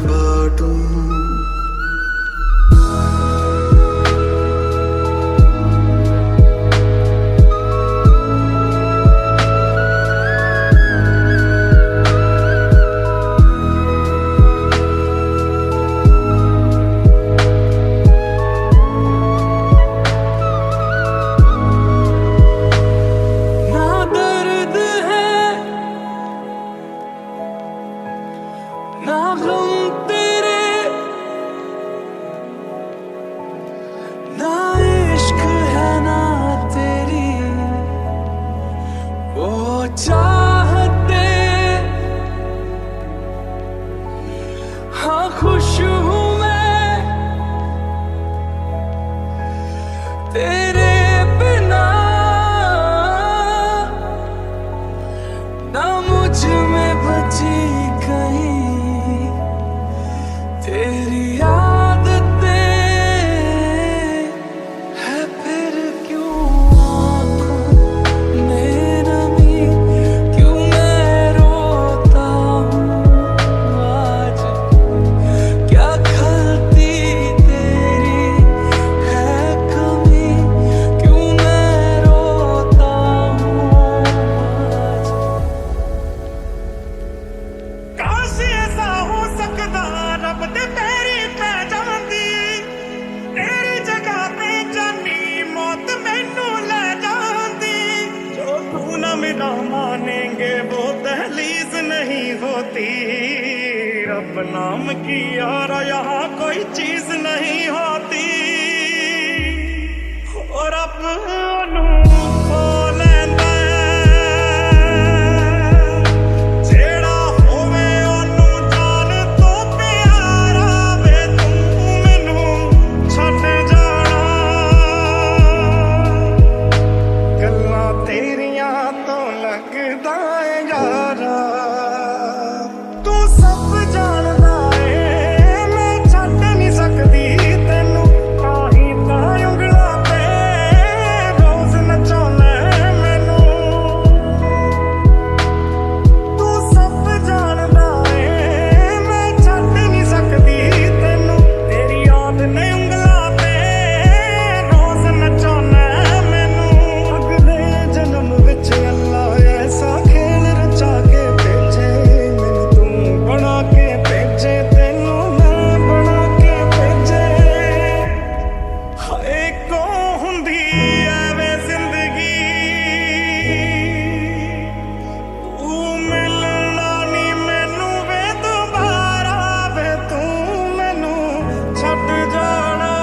खुश हूँ मैं तेरे बिना, ना मुझ में बची कहीं तेरी आदतें, है फिर क्यों आँखों में नमी, क्यों मैं रोता हूँ आज, क्या खलती तेरी है कमी, क्यों मैं रोता हूँ आज। काश ऐसा हो सकदा रब दे पैरी पै जांदी, तेरी जगह पे जानी मौत मैनू ले जांदी। जो तू ना मेरा मानेंगे वो दहलीज नहीं होती। रब नाम की यार यहाँ कोई चीज नहीं होती। और रब नू खो लैंदा जेड़ा होवे ओनू जान तो प्यारा वे, तू मैनू छड्ड जाना। गल्लां तेरियां तो लगदा है यारा, तू सब जानदा है मैं छड्ड नहीं सकदी तैनू। ताहीं तां ਉਂਗਲਾਂ ते रोज नचाउणा मैनू। तू सब जानदा है मैं छड्ड नहीं सकदी तैनू। तेरी याद ने ਉਂਗਲਾਂ ते रोज नचाउणा मैनू। अगले जन्म विच अल्लाह ऐसा खेल रचा के भेजे मैनू, तू बना के भेजे तैनू मैं बना के भेजे। हाय को हुंदी ਐਵੇਂ ਜ਼ਿੰਦਗੀ, ਤੂੰ ਮਿਲਣਾ ਨੀ ਮੈਨੂੰ ਵੇ ਦੁਬਾਰਾ ਵੇ, ਤੂੰ ਮੈਨੂੰ ਛੱਡ ਜਾਣਾ।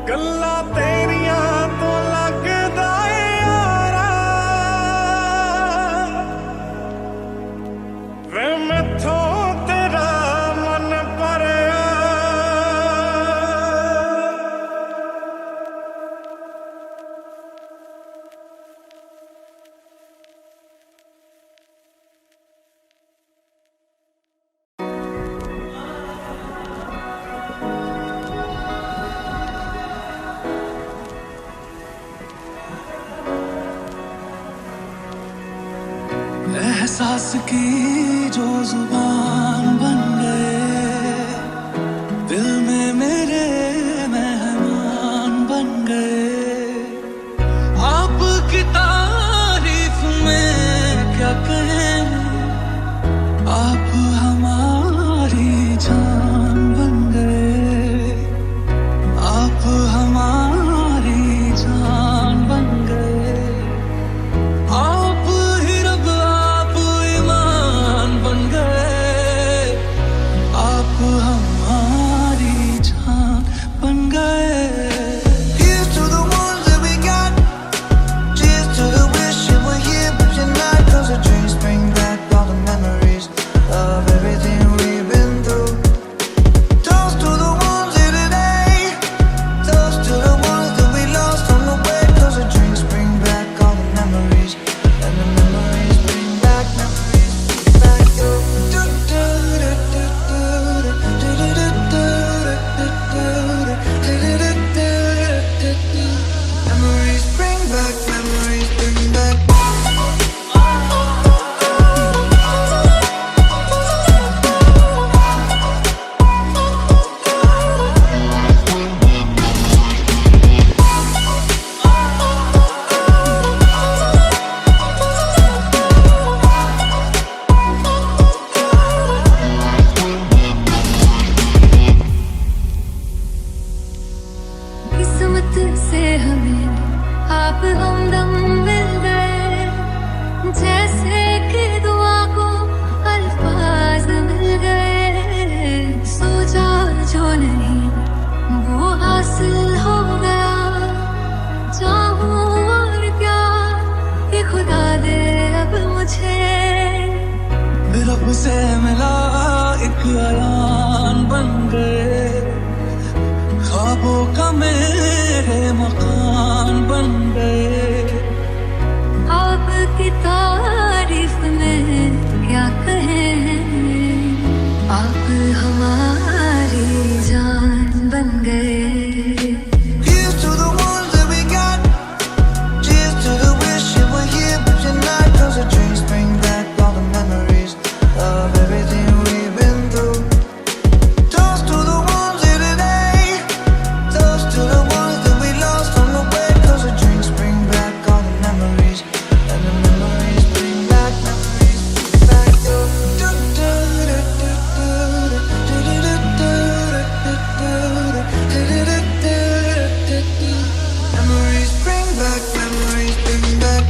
ਗੱਲਾਂ ਤੇਰੀਆਂ ਤੋਂ ਲੱਗਦਾ ਏ ਯਾਰਾ, ਵੇ ਮੈਥੋਂ ਤੇਰਾ ਮਨ ਭਰਿਆ। एहसास की जो जुबान बन गए, दिल में मेरे मेहमान बन गए। आपकी तारीफ में क्या कहें, आप हमारी जान बन गए। आप हमारी जान बन गए। आप ही रब, आप ईमान रब से मिला एक अयान बन गए, ख्वाबों का मेरे मकान बन गए। आपकी तारीफ में क्या कहें, आप हमारी जान बन गए। Here's to the ones that we got, cheers to the wish you were here but you're not, 'cause the dreams bring back all the memories of everything we've been through. Toast to the ones here today, toast to the ones that we lost on the way, 'cause the dreams bring back all the memories, and the memories bring back memories back to memories bring back, memories bring back.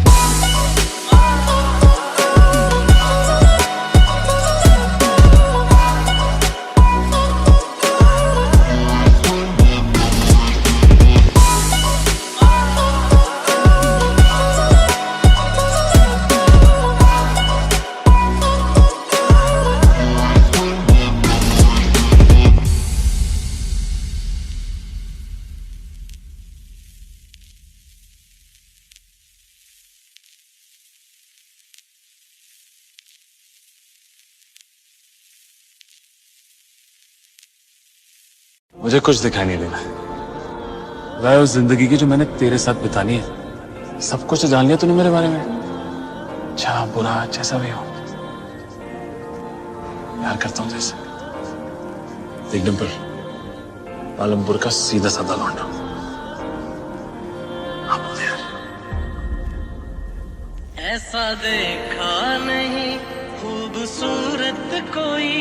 मुझे कुछ दिखाई नहीं देना। वह उस जिंदगी की जो मैंने तेरे साथ बितानी है, सब कुछ जान लिया तूने मेरे बारे में, अच्छा बुरा जैसा भी हो। प्यार करता हूँ जैसे। देख डिंपल, पालमपुर का सीधा साधा लौंडा। आप बोल यार। ऐसा देखा नहीं खूबसूरत कोई,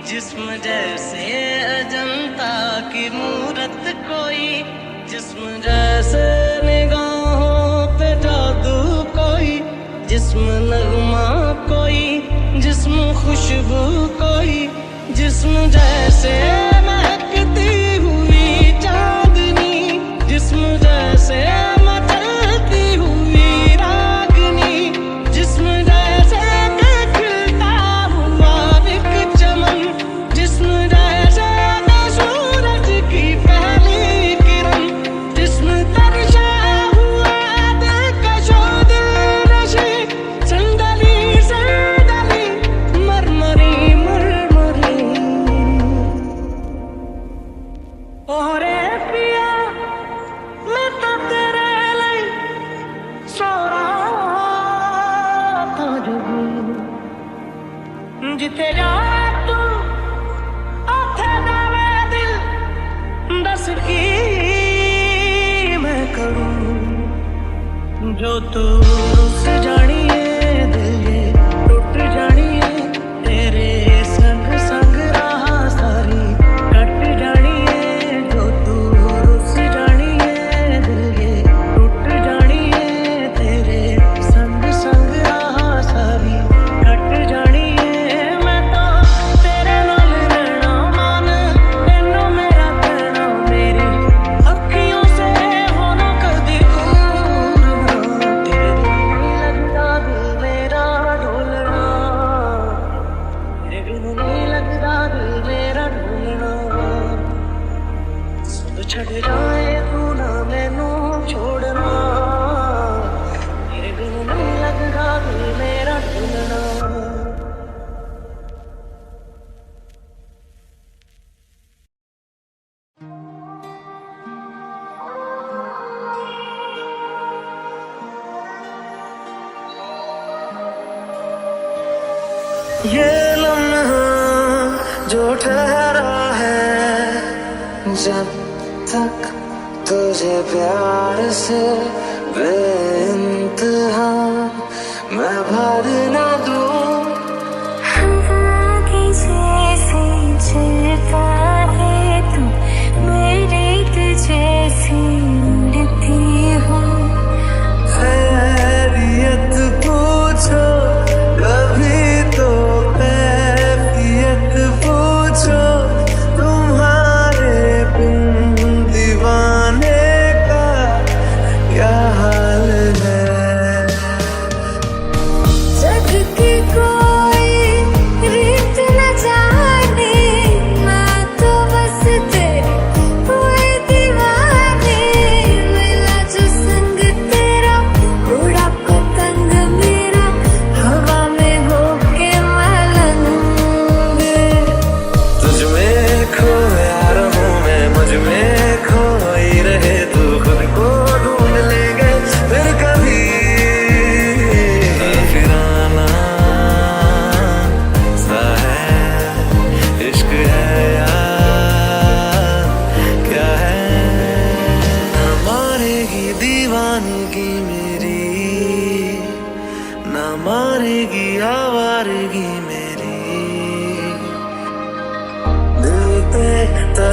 जिस्म जैसे अजंता की मूरत कोई, जिस्म जैसे निगाहों पे जादू कोई, जिस्म नगमा कोई, जिस्म खुशबू कोई, जिस्म जैसे महकती हुई चांदनी, जिस्म जैसे मचलती हुई रागनी, जिस्म जैसे खिलता हुआ एक चमन, जिस्म जैसे सूरज की पहली किरण, जिस्म तरशा हुआ दिलकशो दिलनशी, संदली संदली मरमरी मरमरी। ओरे पिया मैं तो तेरे लिए सो रहा था जुगू, जिते जा तू आथे जावे दिल, दस की मैं करूं, जो तू रुस जानिए दिल ये टूट जानिए, तेरे संग संग रहा सारी कट जानिए, जो तू रुस जानिए दिल ये टूट जानिए, तेरे संग संग रहा सारी कट जानिए। मैं तो तेरे नाल रहना मान, तेनों मेरा कहना, मेरी अखियों से होना कदी दूर ना, तेरे बिन नहीं लगता दिल मेरा ढोलना, तेरे बिन नहीं लगता दिल मेरा ढोलना। सब छड़ जाए तू ना मैनू छोड़ना, तेरे बिन नहीं लगता दिल मेरा ढोलना। ये लम्हा जो ठहरा है, जब तक तुझे प्यार से बेइंतहा मैं भर ना दूं, हवा की जैसे चलता है तू, मेरी तुझे उड़ती हूँ। खैरियत पूछो कभी तो कैफियत पूछो, तुम्हारे बिन दीवाने का क्या हाल है। जगती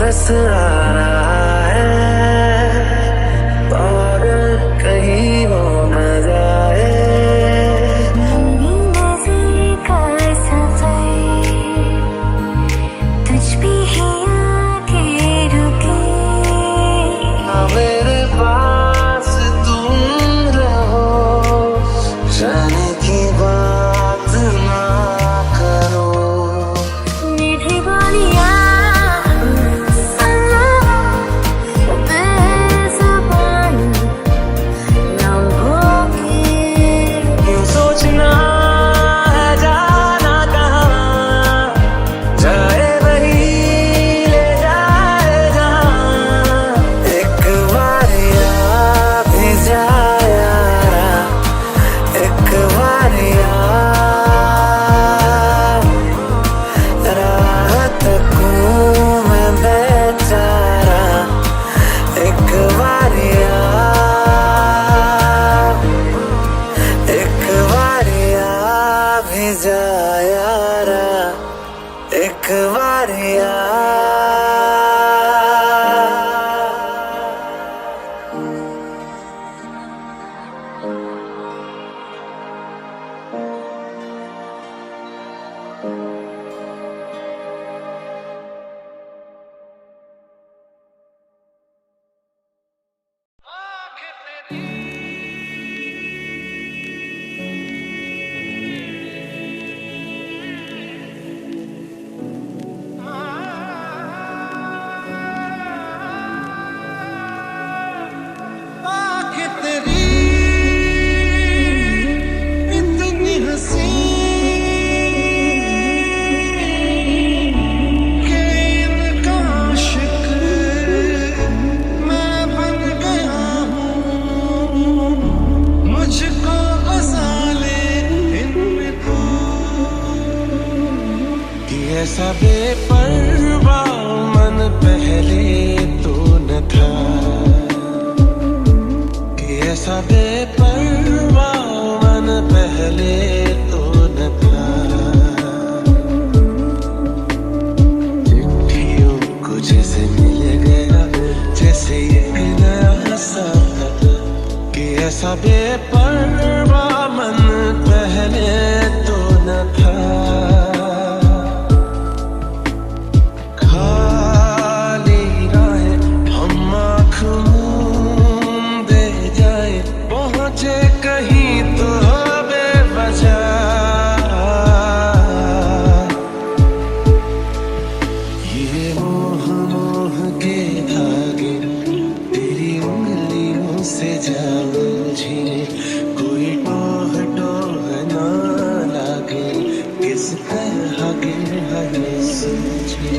बस आ रहा है और कहीं वो न जाए। नज़र का सफर तुझ पे ही आके रुके। मेरे पास तुम रहो, जाने की बात ना करो। मीठी बोलियां सोचना है जाना कहाँ, जाए वही ले जाए जहाँ। एक बार आ भी जाए यारा, एक बार राह तकूं मैं बेचारा। एक बार भी जा यारा, एक बार ऐसा बेपरवाह मन पहले तो न था, कि ऐसा बेपरवाह मन पहले तो न था। चिट्ठियों को जैसे मिल गया, जैसे एक नया सफर, कि ऐसा बेपरवाह मन पहले तो न था। कहीं तो बेवजह ये मोह मोह के धागे तेरी उंगलियों से जा उलझे। कोई टोह टोह ना लागे, किस तरह के हमें सूझे।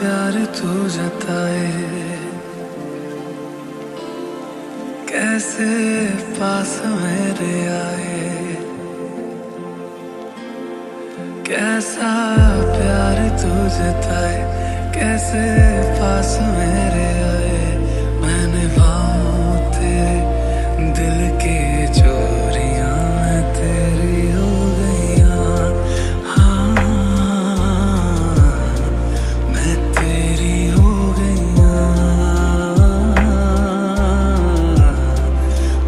प्यार तू जताए, कैसे पास मेरे आए, कैसा प्यार तू जताए, कैसे पास मेरे आए। मैंने भाव तेरे दिल की चोरियां तेरी हो गईयां, हाँ मैं तेरी हो गईयां,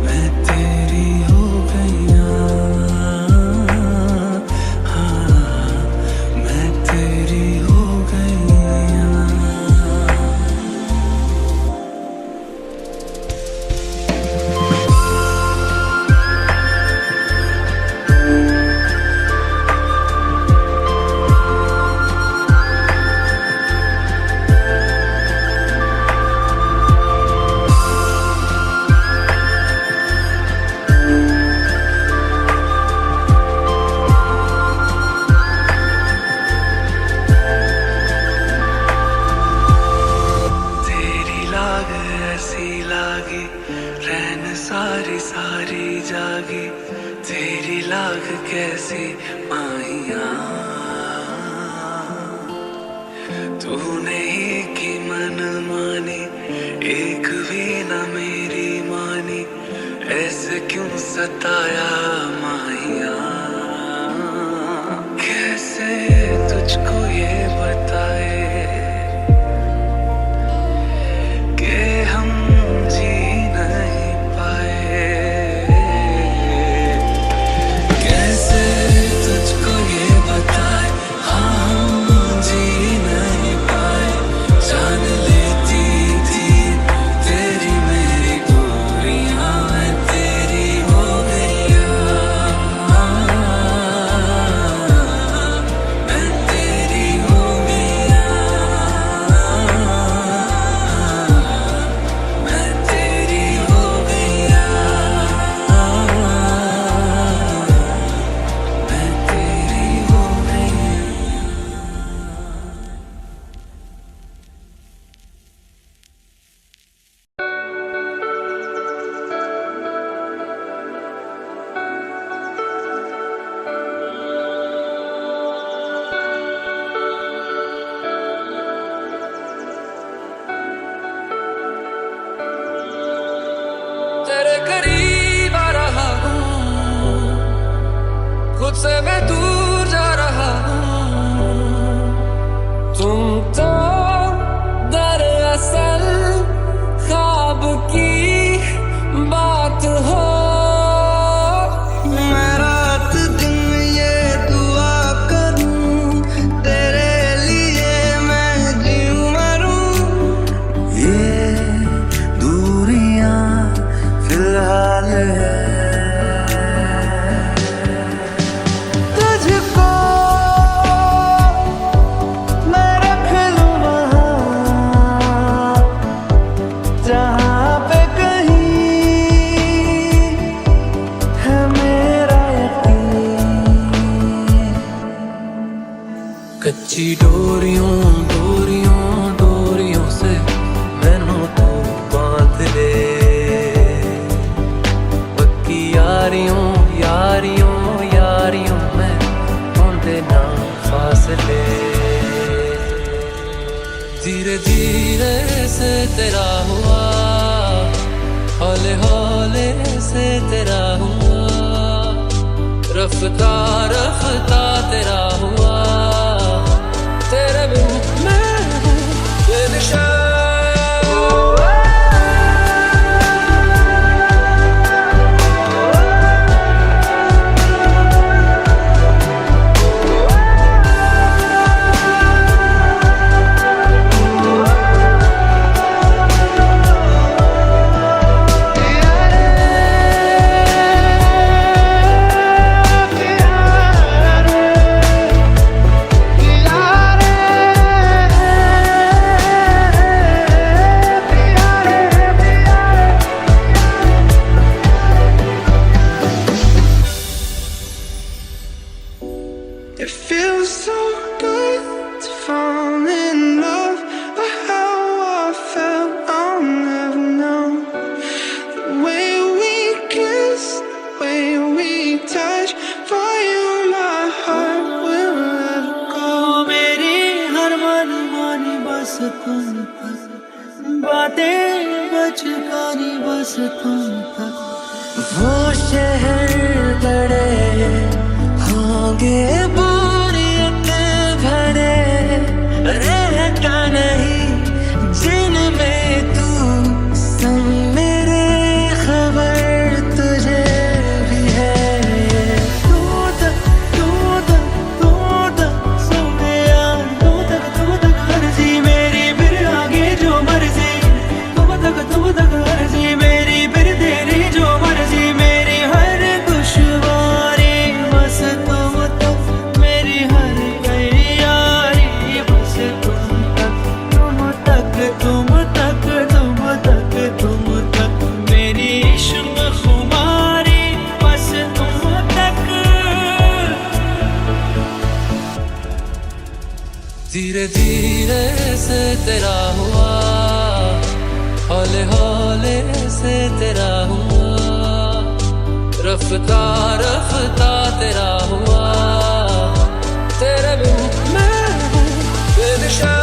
मैं तेरी हो गईयां, हाँ मैं तेरी हो गईयां। तेरी लाग ऐसी लागी, रैन सारी सारी जागी, तेरी लाग कैसी माहिया, तूने ही की मन मानी, एक भी न मेरी मानी, ऐसे क्यों सताया माहिया। कैसे तुझको ये बताए कि हम जी नहीं पाए, कैसे तुझको ये बताए, हाँ हम जी नहीं पाए। जान लेती थी तेरी मेरी दूरियां, मैं तेरी हो गईयां, मैं तेरी हो गईयां, मैं तेरी हो गईयां, मैं तेरी हो गईयां। तेरे करीब आ रहा हूँ, खुद से मैं दूर जा रहा हूँ। तुम तो दरअसल ख्वाब की बात हो। मैं रात दिन ये दुआ करूँ, तेरे लिए मैं जीऊँ मरूँ। ये दूरियां फिलहाल है, तुझको मैं रख लूं वहाँ, जहाँ पे कहीं है मेरा यकीन। कच्ची डोरियों डोरियों डोरियों से मैनू तू बांध ले, पक्की यारियों यारियों यारियों में होंदे ना फासले। धीरे धीरे से तेरा हुआ, हौले हौले से तेरा हुआ, रफ्ता रफ्ता तेरा हुआ। तेरे बिन मैं हूँ बेनिशान। तुम तक, बातें बचकानी बस तुम तक। वो शहर बड़े होंगे बोरियत भरे, रहता नहीं जिनमें तू संग मेरे, खबर तुझे भी है। तू तक सोने यार, तू तक हर्जी मेरी, फिर आगे जो मर्जी। तू तक हर्जी मेरी, फिर तेरी जो मर्जी। मेरी हर दुश्वारी बस तुम तक, मेरी हर तैयारी बस तुम तक। तुम तक मेरी इश्क खुमारी बस तुम तक। धीरे धीरे से तेरा हुआ, हौले हौले से तेरा हुआ, रफ्ता रफ्ता तेरा हुआ। तेरे बिन मैं हूँ बेनिशा।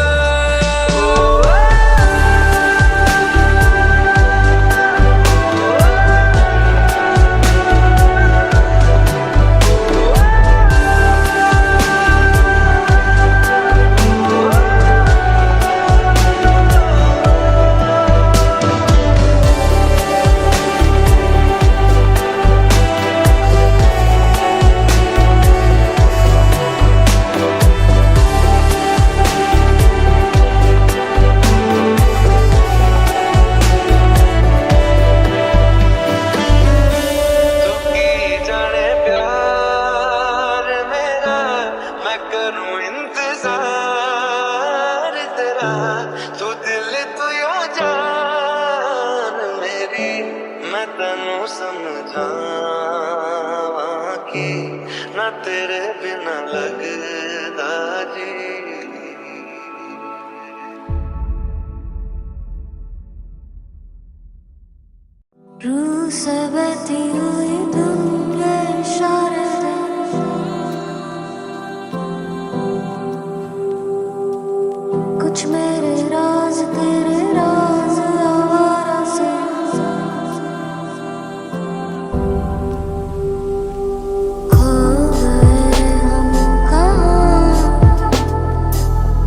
तू दिल तू यो जान मेरी, मैं तैनू समझावां कि ना तेरे बिना लगदा जी। रूह से बहती हुई तुम ये इशारे, कुछ मेरे राज तेरे राज आवारा से। खो गए हम कहाँ,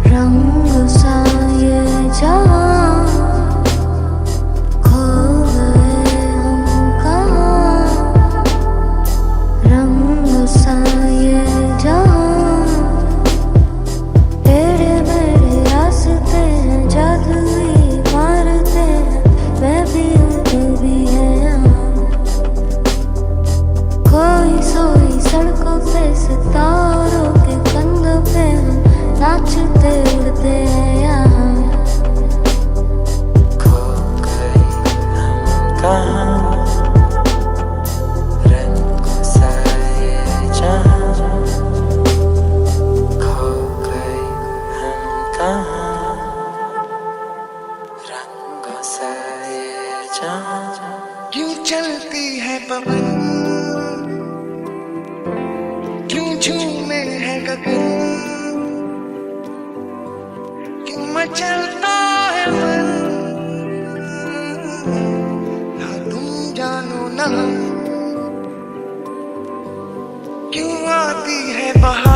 रंग सा ये जहाँ। खो गए हम कहाँ, रंग सा ये जहाँ। जादुई मारते हैं, मैं भी हूँ तू भी है यहाँ। खोई सोई सड़कों पे सितारों के कंधों पे हम नाचते उड़ते हैं यहाँ। खो गए हम कहाँ, रंगों सा ये जहाँ। खो गए हम कहाँ, क्यों चलती है पवन, क्यों झूमे है गगन, क्यों मचलता है मन, ना तुम जानो ना। क्यों आती है बहार,